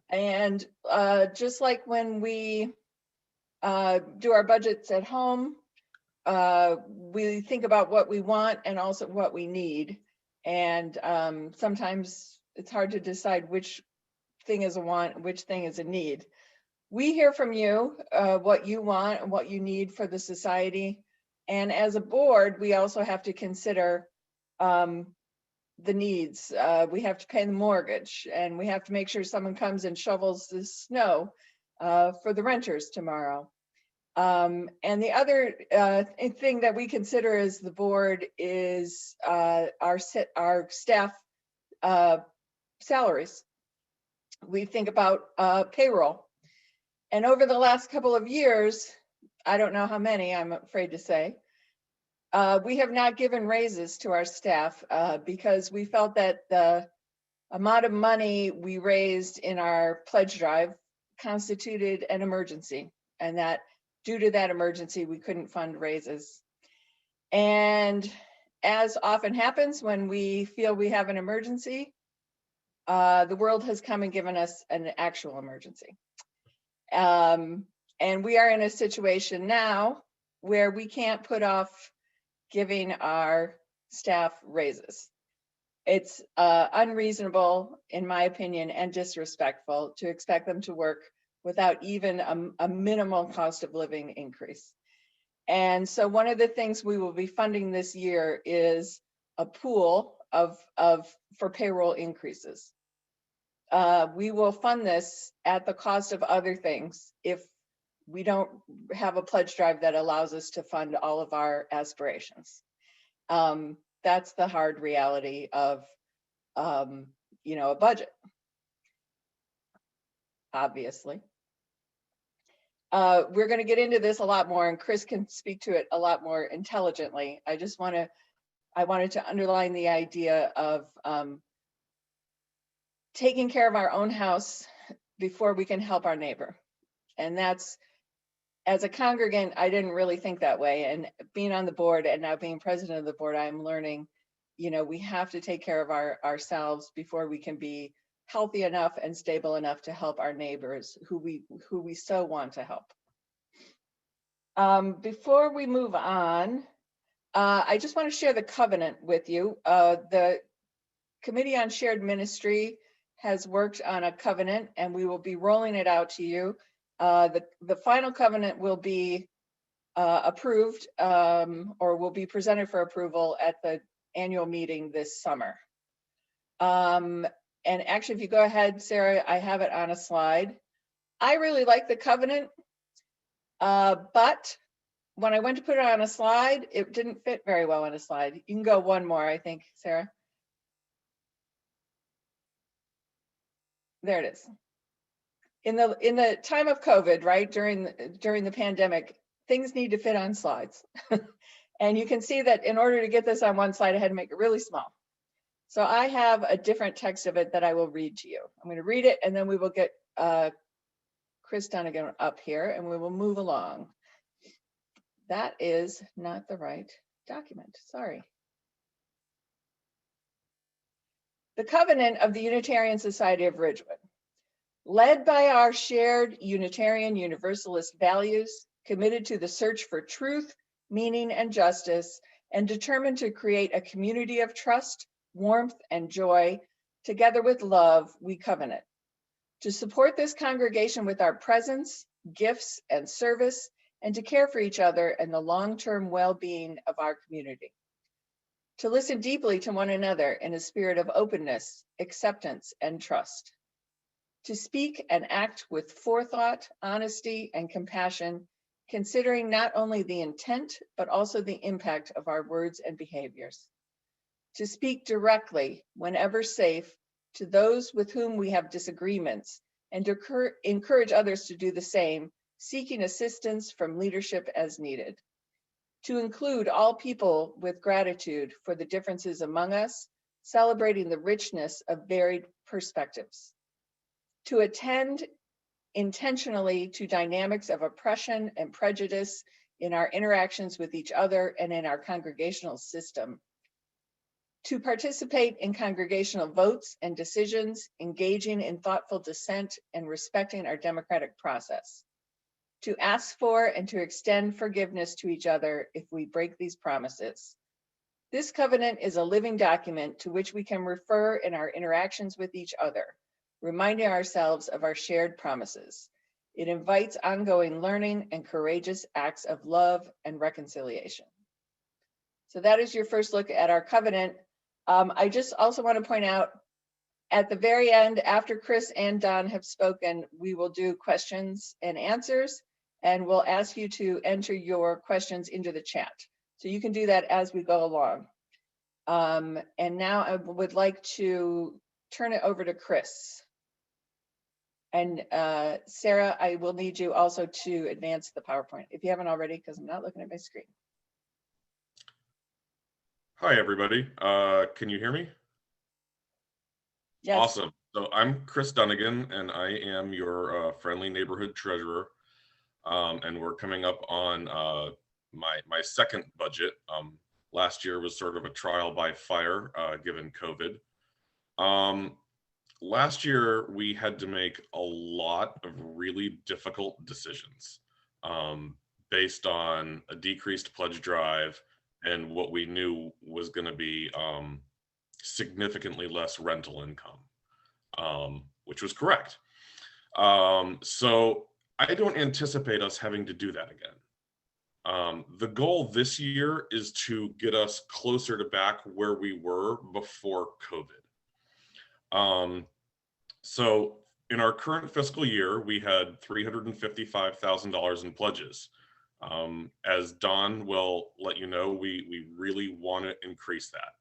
And just like when we do our budgets at home, we think about what we want and also what we need. And sometimes it's hard to decide which thing is a want, which thing is a need. We hear from you what you want and what you need for the society. And as a board, we also have to consider the needs. We have to pay the mortgage, and we have to make sure someone comes and shovels the snow for the renters tomorrow. And the other thing that we consider as the board is our staff salaries. We think about payroll. And over the last couple of years, I don't know how many, I'm afraid to say, we have not given raises to our staff because we felt that the amount of money we raised in our pledge drive constituted an emergency, and that due to that emergency, we couldn't fund raises. And as often happens when we feel we have an emergency, the world has come and given us an actual emergency. And we are in a situation now where we can't put off giving our staff raises. It's unreasonable, in my opinion, and disrespectful to expect them to work without even a minimal cost of living increase. And so one of the things we will be funding this year is a pool for payroll increases. We will fund this at the cost of other things if we don't have a pledge drive that allows us to fund all of our aspirations. That's the hard reality of a budget, obviously. We're going to get into this a lot more, and Chris can speak to it a lot more intelligently. I wanted to underline the idea of taking care of our own house before we can help our neighbor. And that's, as a congregant, I didn't really think that way. And being on the board and now being president of the board, I'm learning, we have to take care of ourselves before we can be healthy enough and stable enough to help our neighbors who we so want to help. Before we move on, I just want to share the covenant with you. The Committee on Shared Ministry has worked on a covenant, and we will be rolling it out to you. The final covenant will be approved or will be presented for approval at the annual meeting this summer. And actually, if you go ahead, Sarah, I have it on a slide. I really like the covenant, but when I went to put it on a slide, it didn't fit very well on a slide. You can go one more, I think, Sarah. There it is. In the time of COVID, right, during the pandemic, things need to fit on slides. And you can see that in order to get this on one slide, I had to make it really small. So I have a different text of it that I will read to you. I'm going to read it, and then we will get Chris Dunnigan up here, and we will move along. That is not the right document, sorry. The Covenant of the Unitarian Society of Ridgewood. Led by our shared Unitarian Universalist values, committed to the search for truth, meaning, and justice, and determined to create a community of trust, warmth, and joy, together with love, we covenant. To support this congregation with our presence, gifts, and service, and to care for each other and the long-term well-being of our community. To listen deeply to one another in a spirit of openness, acceptance, and trust. To speak and act with forethought, honesty, and compassion, considering not only the intent, but also the impact of our words and behaviors. To speak directly, whenever safe, to those with whom we have disagreements, and to encourage others to do the same, seeking assistance from leadership as needed. To include all people with gratitude for the differences among us, celebrating the richness of varied perspectives. To attend intentionally to dynamics of oppression and prejudice in our interactions with each other and in our congregational system. To participate in congregational votes and decisions, engaging in thoughtful dissent and respecting our democratic process. To ask for and to extend forgiveness to each other if we break these promises. This covenant is a living document to which we can refer in our interactions with each other, reminding ourselves of our shared promises. It invites ongoing learning and courageous acts of love and reconciliation. So that is your first look at our covenant. I just also want to point out at the very end, after Chris and Don have spoken, we will do questions and answers, and we'll ask you to enter your questions into the chat. So you can do that as we go along. And now I would like to turn it over to Chris. And Sarah, I will need you also to advance the PowerPoint if you haven't already, because I'm not looking at my screen. Hi, everybody. Can you hear me? Yes. Awesome. So I'm Chris Dunnigan, and I am your friendly neighborhood treasurer. And we're coming up on my second budget. Last year was sort of a trial by fire, given COVID. Last year, we had to make a lot of really difficult decisions based on a decreased pledge drive and what we knew was going to be significantly less rental income, which was correct. So I don't anticipate us having to do that again. The goal this year is to get us closer to back where we were before COVID. So in our current fiscal year, we had $355,000 in pledges. As Don will let you know, we really want to increase that.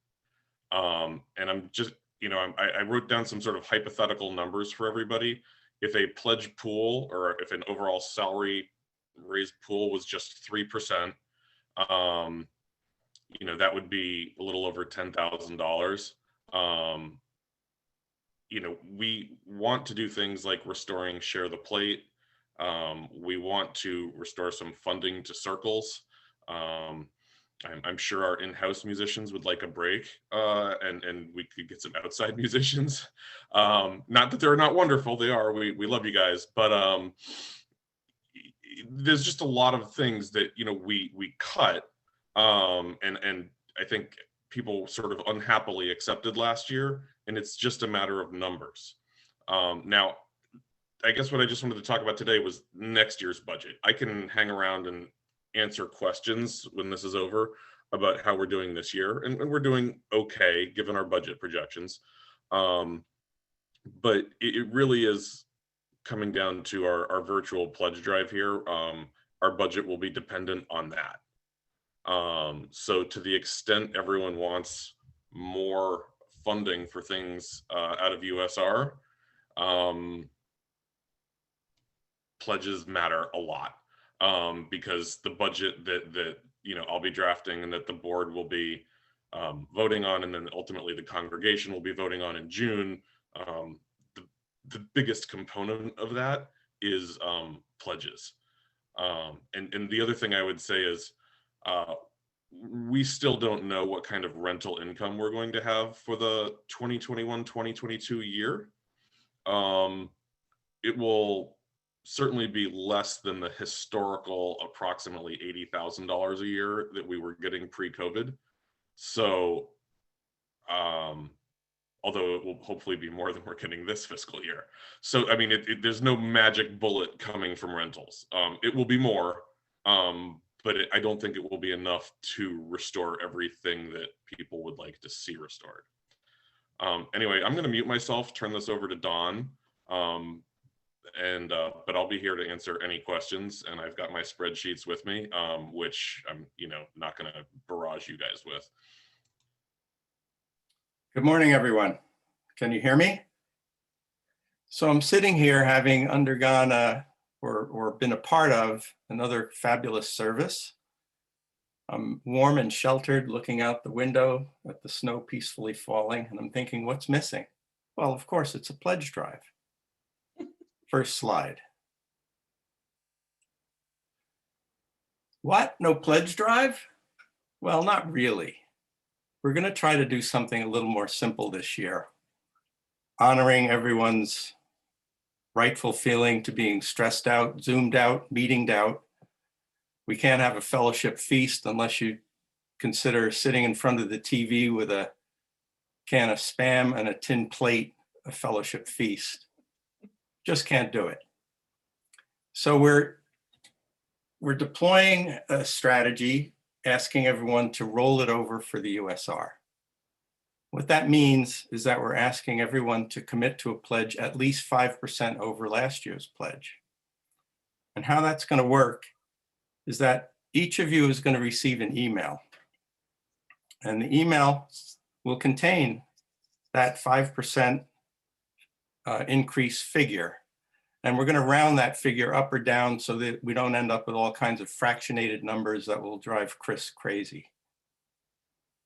And I'm just, I wrote down some sort of hypothetical numbers for everybody. If a pledge pool or if an overall salary raised pool was just 3%, that would be a little over $10,000. We want to do things like restoring Share the Plate. We want to restore some funding to circles. I'm sure our in-house musicians would like a break, and we could get some outside musicians. Not that they're not wonderful, they are. We love you guys, but there's just a lot of things that we cut, and I think people sort of unhappily accepted last year, and it's just a matter of numbers. Now, I guess what I just wanted to talk about today was next year's budget. I can hang around and answer questions when this is over about how we're doing this year, and we're doing okay given our budget projections. But it really is coming down to our virtual pledge drive here. Our budget will be dependent on that. So to the extent everyone wants more funding for things out of USR, pledges matter a lot, because the budget that I'll be drafting and that the board will be voting on, and then ultimately the congregation will be voting on in June, the biggest component of that is pledges. And the other thing I would say is we still don't know what kind of rental income we're going to have for the 2021-2022 year. It will certainly be less than the historical approximately $80,000 a year that we were getting pre-COVID. So, although it will hopefully be more than we're getting this fiscal year. So, I mean, there's no magic bullet coming from rentals. It will be more, but I don't think it will be enough to restore everything that people would like to see restored. Anyway, I'm going to mute myself, turn this over to Dawn. But I'll be here to answer any questions, and I've got my spreadsheets with me, which I'm, not going to barrage you guys with. Good morning, everyone. Can you hear me? So I'm sitting here having undergone or been a part of another fabulous service. I'm warm and sheltered, looking out the window at the snow peacefully falling, and I'm thinking, what's missing? Well, of course, it's a pledge drive. First slide. What? No pledge drive? Well, not really. we're going to try to do something a little more simple this year, honoring everyone's rightful feeling to being stressed out, zoomed out, meetinged out. We can't have a fellowship feast unless you consider sitting in front of the TV with a can of Spam and a tin plate, a fellowship feast. Just can't do it. So we're deploying a strategy, asking everyone to roll it over for the USR. What that means is that we're asking everyone to commit to a pledge at least 5% over last year's pledge. And how that's going to work is that each of you is going to receive an email. And the email will contain that 5% increase figure. And we're going to round that figure up or down so that we don't end up with all kinds of fractionated numbers that will drive Chris crazy.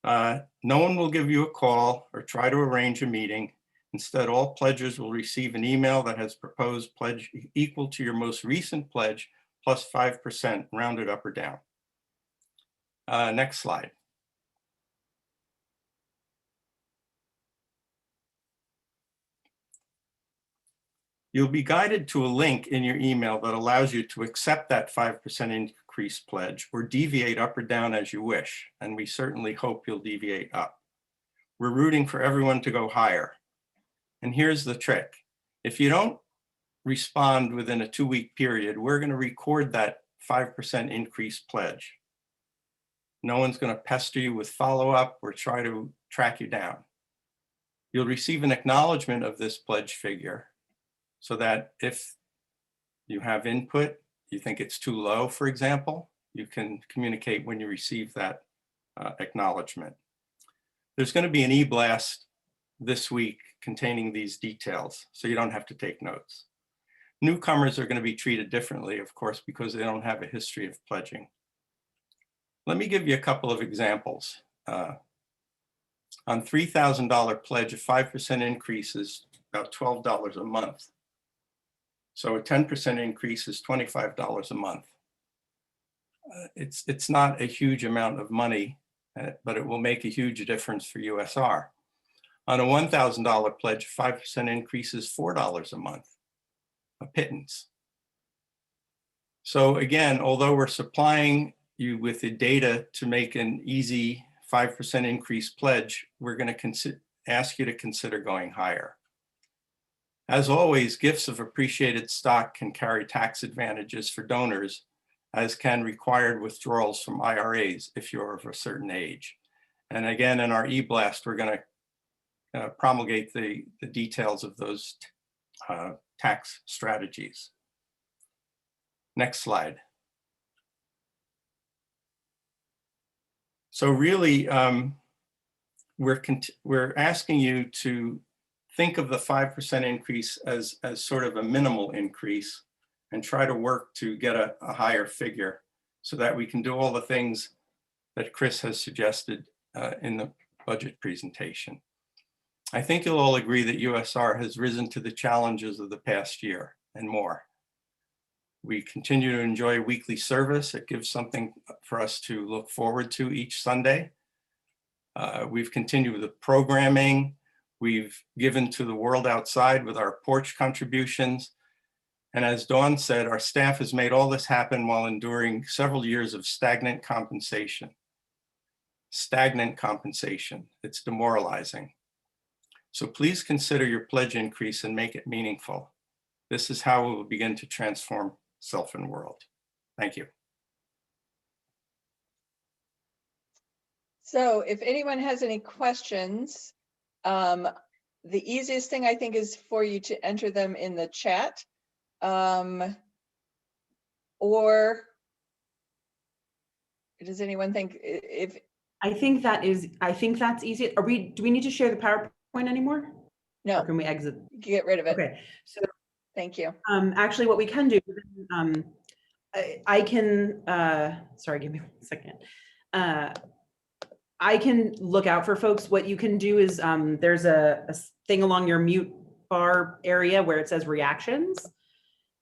No one will give you a call or try to arrange a meeting. Instead, all pledgers will receive an email that has proposed pledge equal to your most recent pledge plus 5% rounded up or down. Next slide. You'll be guided to a link in your email that allows you to accept that 5% increase pledge or deviate up or down as you wish. And we certainly hope you'll deviate up. We're rooting for everyone to go higher. And here's the trick. If you don't respond within a 2-week period, we're going to record that 5% increase pledge. No one's going to pester you with follow-up or try to track you down. You'll receive an acknowledgement of this pledge figure so that if you have input, you think it's too low, for example, you can communicate when you receive that acknowledgement. There's going to be an e-blast this week containing these details, so you don't have to take notes. Newcomers are going to be treated differently, of course, because they don't have a history of pledging. Let me give you a couple of examples. On $3,000 pledge, a 5% increase is about $12 a month. So a 10% increase is $25 a month. It's not a huge amount of money, but it will make a huge difference for USR. On a $1,000 pledge, 5% increase is $4 a month, a pittance. So again, although we're supplying you with the data to make an easy 5% increase pledge, we're going to ask you to consider going higher. As always, gifts of appreciated stock can carry tax advantages for donors, as can required withdrawals from IRAs if you're of a certain age. And again, in our e-blast, we're going to promulgate the details of those tax strategies. Next slide. So really, we're asking you to think of the 5% increase as sort of a minimal increase and try to work to get a higher figure so that we can do all the things that Chris has suggested in the budget presentation. I think you'll all agree that USR has risen to the challenges of the past year and more. We continue to enjoy weekly service. It gives something for us to look forward to each Sunday. We've continued with the programming. We've given to the world outside with our porch contributions. And as Dawn said, our staff has made all this happen while enduring several years of stagnant compensation. Stagnant compensation, it's demoralizing. So please consider your pledge increase and make it meaningful. This is how we will begin to transform self and world. Thank you. So if anyone has any questions, the easiest thing I think is for you to enter them in the chat. Or does anyone think if I think that's easy. Do we need to share the PowerPoint anymore? No. Or can we exit? Get rid of it. Okay. So thank you. actually what we can do, I can, sorry, give me 1 second. I can look out for folks. What you can do is there's a thing along your mute bar area where it says reactions.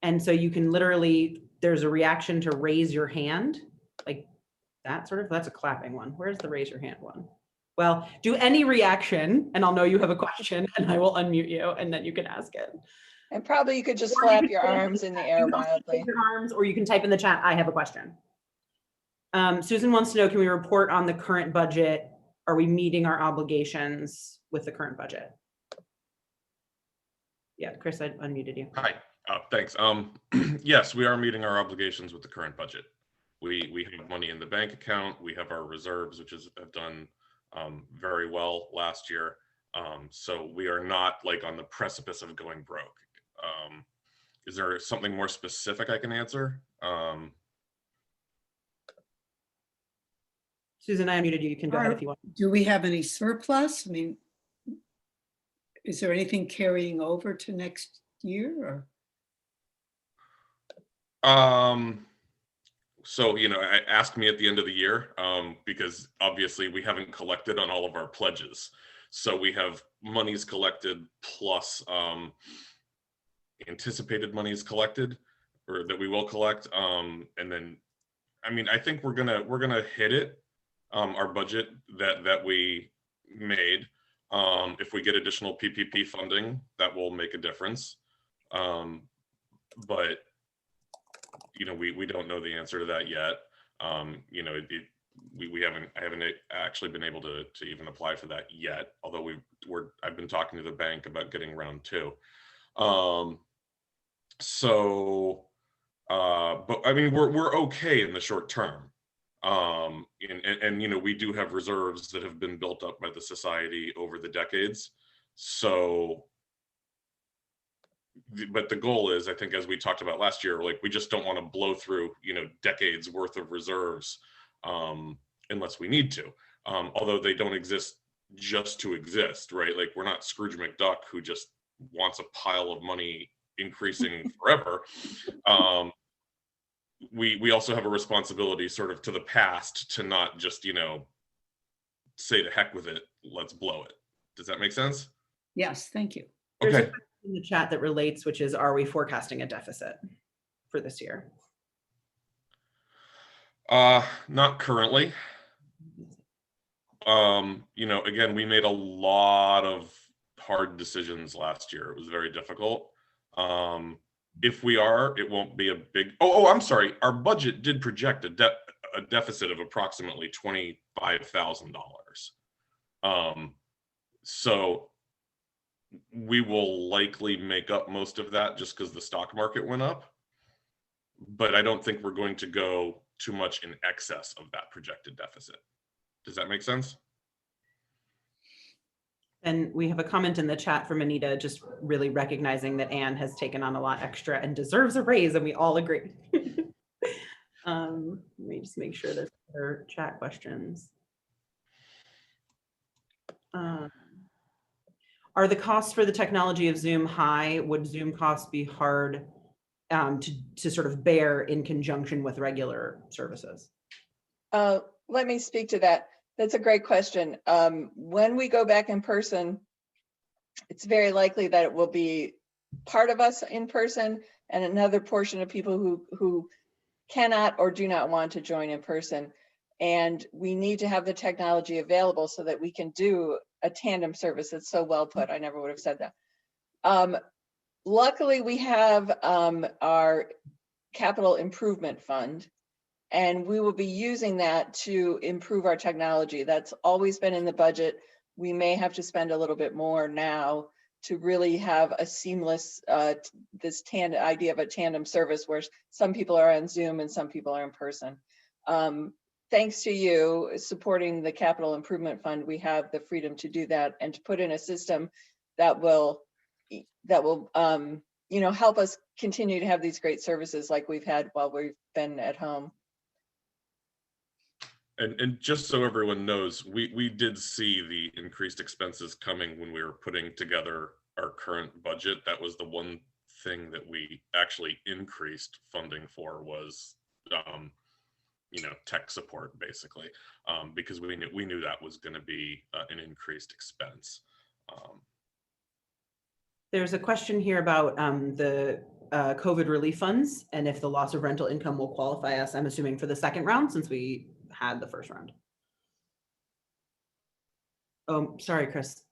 And so you can literally, there's a reaction to raise your hand, like that sort of, that's a clapping one. Where's the raise your hand one? Well, do any reaction and I'll know you have a question and I will unmute you and then you can ask it. And probably you could just Or you flap can your type arms in the air you can also wildly. flip your arms, or you can type in the chat, I have a question. Susan wants to know, can we report on the current budget? Are we meeting our obligations with the current budget? Yeah, Chris, I unmuted you. Hi, thanks. Yes, we are meeting our obligations with the current budget. We have money in the bank account. We have our reserves, which have done very well last year. So we are not like on the precipice of going broke. Is there something more specific I can answer? Susan, I unmuted you. You can go ahead if you want. Do we have any surplus? I mean, is there anything carrying over to next year or? So, you know, ask me at the end of the year, because obviously we haven't collected on all of our pledges. So we have monies collected plus anticipated monies collected, or that we will collect. And then, I mean, I think we're gonna hit it, our budget that we made. If we get additional PPP funding, that will make a difference. But you know, we don't know the answer to that yet. You know, I haven't actually been able to even apply for that yet. Although I've been talking to the bank about getting round 2. But I mean, we're okay in the short term. And you know, we do have reserves that have been built up by the society over the decades. So, but the goal is, I think, as we talked about last year, like we just don't want to blow through, you know, decades worth of reserves unless we need to. Although they don't exist just to exist, right? Like we're not Scrooge McDuck who just wants a pile of money increasing forever. We also have a responsibility sort of to the past to not just, you know, say to heck with it, let's blow it. Does that make sense? Yes, thank you. There's a Okay. question in the chat that relates, which is, are we forecasting a deficit for this year? Not currently. You know, again, we made a lot of hard decisions last year. It was very difficult. If we are, it won't be a big, I'm sorry. Our budget did project a deficit of approximately $25,000. So we will likely make up most of that just because the stock market went up. But I don't think we're going to go too much in excess of that projected deficit. Does that make sense? And we have a comment in the chat from Anita, just really recognizing that Anne has taken on a lot extra and deserves a raise, and we all agree. Let me just make sure there's other chat questions. Are the costs for the technology of Zoom high? Would Zoom costs be hard to sort of bear in conjunction with regular services? Let me speak to that. That's a great question. When we go back in person, it's very likely that it will be part of us in person and another portion of people who cannot or do not want to join in person. And we need to have the technology available so that we can do a tandem service. It's so well put. I never would have said that. Luckily, we have our capital improvement fund, and we will be using that to improve our technology. That's always been in the budget. We may have to spend a little bit more now to really have a seamless, this idea of a tandem service where some people are on Zoom and some people are in person. Thanks to you supporting the capital improvement fund, we have the freedom to do that and to put in a system that will you know, help us continue to have these great services like we've had while we've been at home. And just so everyone knows, we did see the increased expenses coming when we were putting together our current budget. That was the one thing that we actually increased funding for was, you know, tech support basically, because we knew that was going to be an increased expense. There's a question here about the COVID relief funds and if the loss of rental income will qualify us, I'm assuming, for the second round since we had the first round. Oh, sorry, Chris.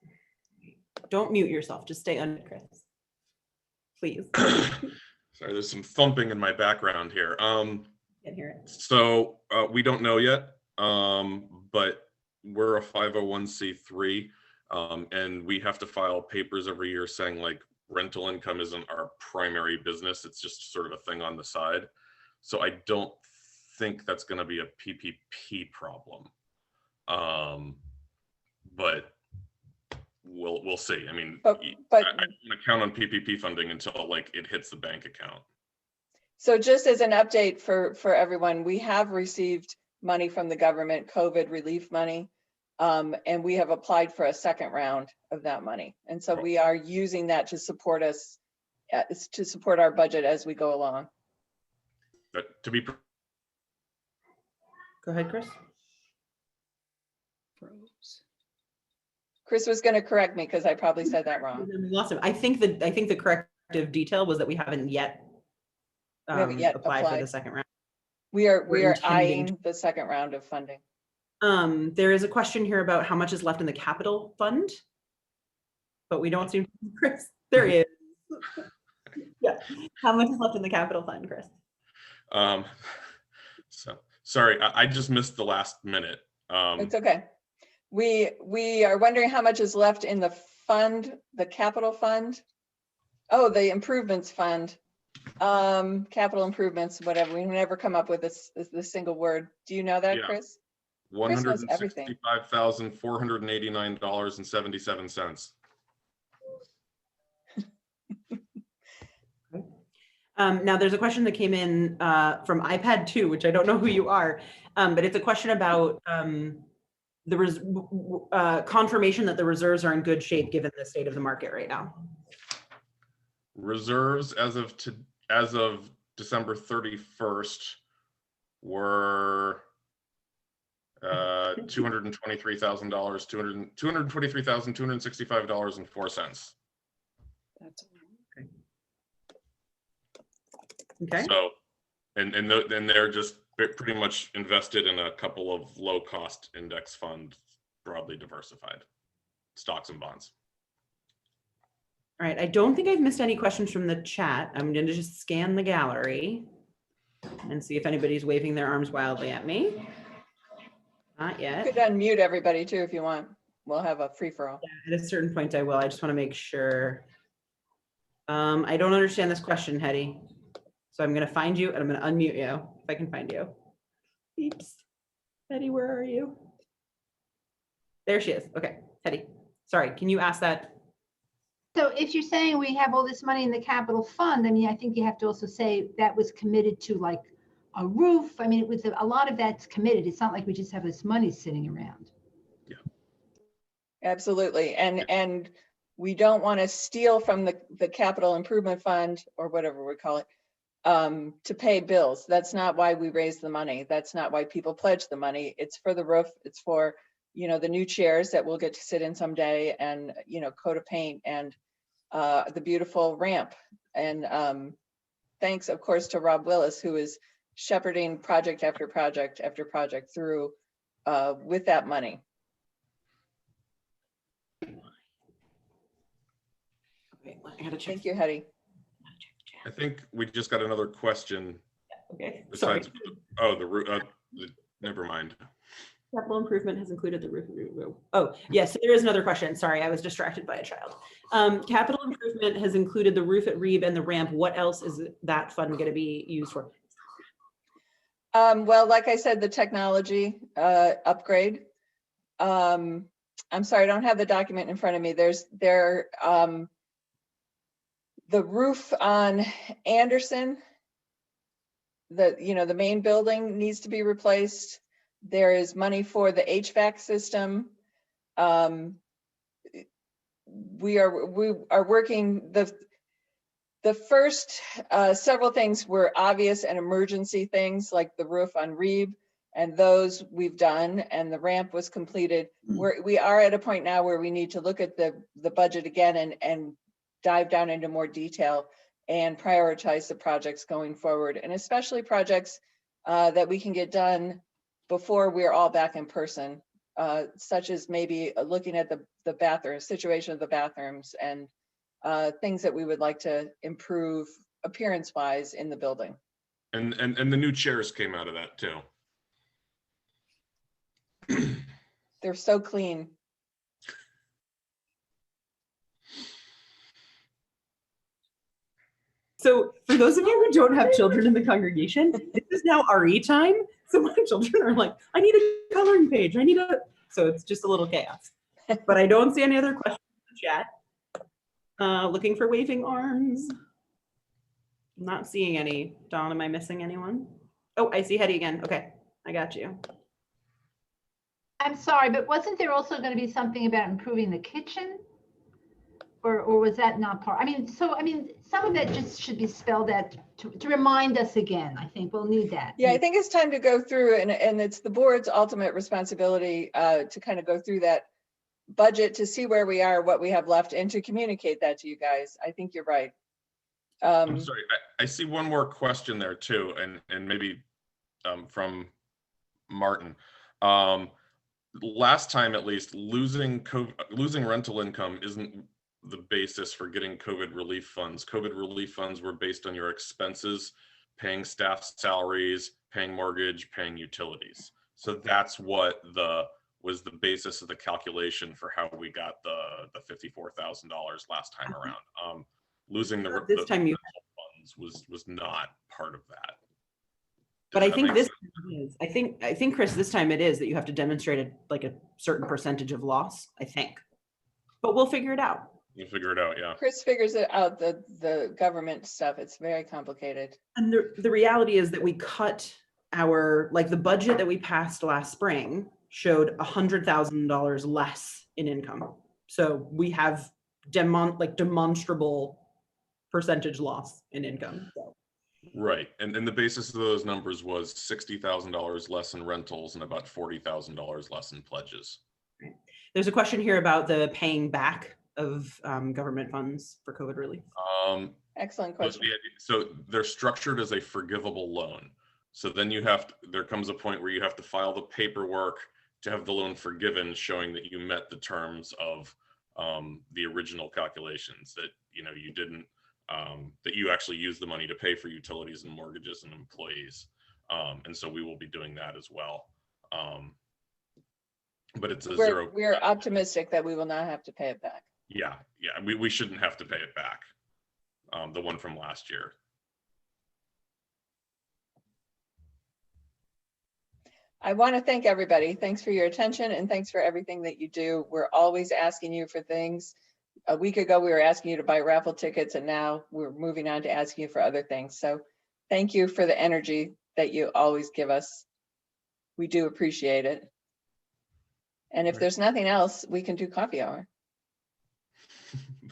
Don't mute yourself. Just stay unmuted, Chris. Please. Sorry, there's some thumping in my background here. Can't hear it. So we don't know yet, but we're a 501c3, and we have to file papers every year saying like rental income isn't our primary business. It's just sort of a thing on the side. So I don't think that's going to be a PPP problem. But we'll see. I mean, But I don't want to count on PPP funding until like it hits the bank account. so just as an update for everyone, we have received money from the government, COVID relief money, and we have applied for a second round of that money. And so we are using that to support us, to support our budget as we go along. But to be Go ahead, Chris. Froze. Chris was going to correct me because I probably said that wrong. Awesome. I think the corrective detail was that we haven't yet, applied for the second round. We are We're intending eyeing the second round of funding. There is a question here about how much is left in the capital fund, but we don't seem to, Chris. There he is. Yeah. How much is left in the capital fund, Chris? So sorry, I just missed the last minute. It's okay. We are wondering how much is left in the fund, the capital fund. Oh, the improvements fund, capital improvements, whatever. We never come up with this single word. Do you know that, Yeah. Chris? Chris knows everything. $165,489.77. Now there's a question that came in from iPad 2, which I don't know who you are, but it's a question about the confirmation that the reserves are in good shape given the state of the market right now. Reserves as of December 31st were $223,000, $223,265.04. That's Okay. So, and they're just pretty much invested in a couple of low-cost index funds, broadly diversified stocks and bonds. All right. I don't think I've missed any questions from the chat. I'm going to just scan the gallery and see if anybody's waving their arms wildly at me. Not yet. You could unmute everybody too if you want. We'll have a free-for-all. Yeah, at a certain point I will. I just want to make sure. I don't understand this question, Hetty. So I'm going to find you and I'm going to unmute you if I can find you. Oops. Hetty, where are you? There she is. Okay, Hetty. Sorry, can you ask that? So if you're saying we have all this money in the capital fund, I mean, I think you have to also say that was committed to like a roof. I mean, it was a lot of that's committed. It's not like we just have this money sitting around. Yeah. Absolutely. And we don't want to steal from the capital improvement fund or whatever we call it to pay bills. That's not why we raise the money. That's not why people pledge the money. It's for the roof. It's for, you know, the new chairs that we'll get to sit in someday and, you know, coat of paint and the beautiful ramp. And thanks, of course, to Rob Willis, who is shepherding project after project after project through with that money. Okay, I gotta check. Thank you, Hetty. I think we just got another question. Okay, sorry. Besides, oh, never mind. Capital improvement has included the roof. Oh, yes, there is another question. Sorry, I was distracted by a child. Capital improvement has included the roof at Reeb and the ramp. What else is that fund going to be used for? Well, like I said, the technology upgrade. I'm sorry, I don't have the document in front of me. The roof on Anderson, the main building needs to be replaced. There is money for the HVAC system. We are working the first several things were obvious and emergency things like the roof on Reeb, and those we've done, and the ramp was completed. We are at a point now where we need to look at the budget again and dive down into more detail and prioritize the projects going forward, and especially projects that we can get done before we're all back in person such as maybe looking at the bathroom situation of the bathrooms and things that we would like to improve appearance-wise in the building. And the new chairs came out of that too. They're so clean. So for those of you who don't have children in the congregation, this is now RE time. So my children are like, I need a coloring page. I need a, so it's just a little chaos. But I don't see any other questions in the chat. Looking for waving arms. I'm not seeing any. Dawn, am I missing anyone? Oh, I see Hetty again. Okay, I got you. I'm sorry, but wasn't there also going to be something about improving the kitchen? Or was that not part? I mean, some of that just should be spelled out to remind us again. I think we'll need that. Yeah, I think it's time to go through, and it's the board's ultimate responsibility to kind of go through that budget to see where we are, what we have left, and to communicate that to you guys. I think you're right. I'm sorry, I see one more question there too, and maybe from Martin. Last time, at least, losing rental income isn't the basis for getting COVID relief funds. COVID relief funds were based on your expenses, paying staff salaries, paying mortgage, paying utilities. So that's what was the basis of the calculation for how we got the $54,000 last time around. Losing the rental funds was not part of that. But I think this is, I think Chris, this time it is that you have to demonstrate like a certain percentage of loss, I think. But we'll figure it out. We'll figure it out, yeah. Chris figures it out, the government stuff. It's very complicated. And the reality is that we cut our, like the budget that we passed last spring showed $100,000 less in income. So we have demonstrable percentage loss in income. So. Right, and the basis of those numbers was $60,000 less in rentals and about $40,000 less in pledges. Right. There's a question here about the paying back of government funds for COVID relief. Excellent question. So they're structured as a forgivable loan. So then there comes a point where you have to file the paperwork to have the loan forgiven, showing that you met the terms of the original calculations, that you didn't, that you actually used the money to pay for utilities and mortgages and employees. And so we will be doing that as well. But it's a zero. We're optimistic that we will not have to pay it back. Yeah, we shouldn't have to pay it back. The one from last year. I want to thank everybody. Thanks for your attention and thanks for everything that you do. We're always asking you for things. A week ago, we were asking you to buy raffle tickets, and now we're moving on to asking you for other things. So thank you for the energy that you always give us. We do appreciate it. And if there's nothing else, we can do coffee hour.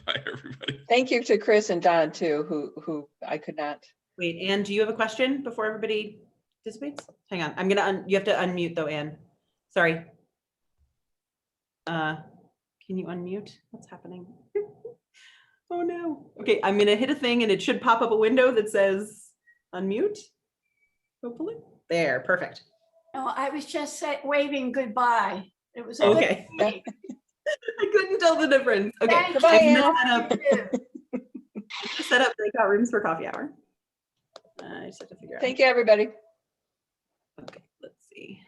Bye, everybody. Thank you to Chris and Don too, who I could not. Wait, Anne, do you have a question before everybody dissipates? Hang on, you have to unmute though, Anne. Sorry. Can you unmute? What's happening? Oh no. Okay, I'm gonna hit a thing and it should pop up a window that says unmute, hopefully. There, perfect. No, I was just waving goodbye. It was okay. I couldn't tell the difference. Okay, goodbye, Anne. Set up breakout rooms for coffee hour. I just have to figure out. Thank you, everybody. Okay, let's see.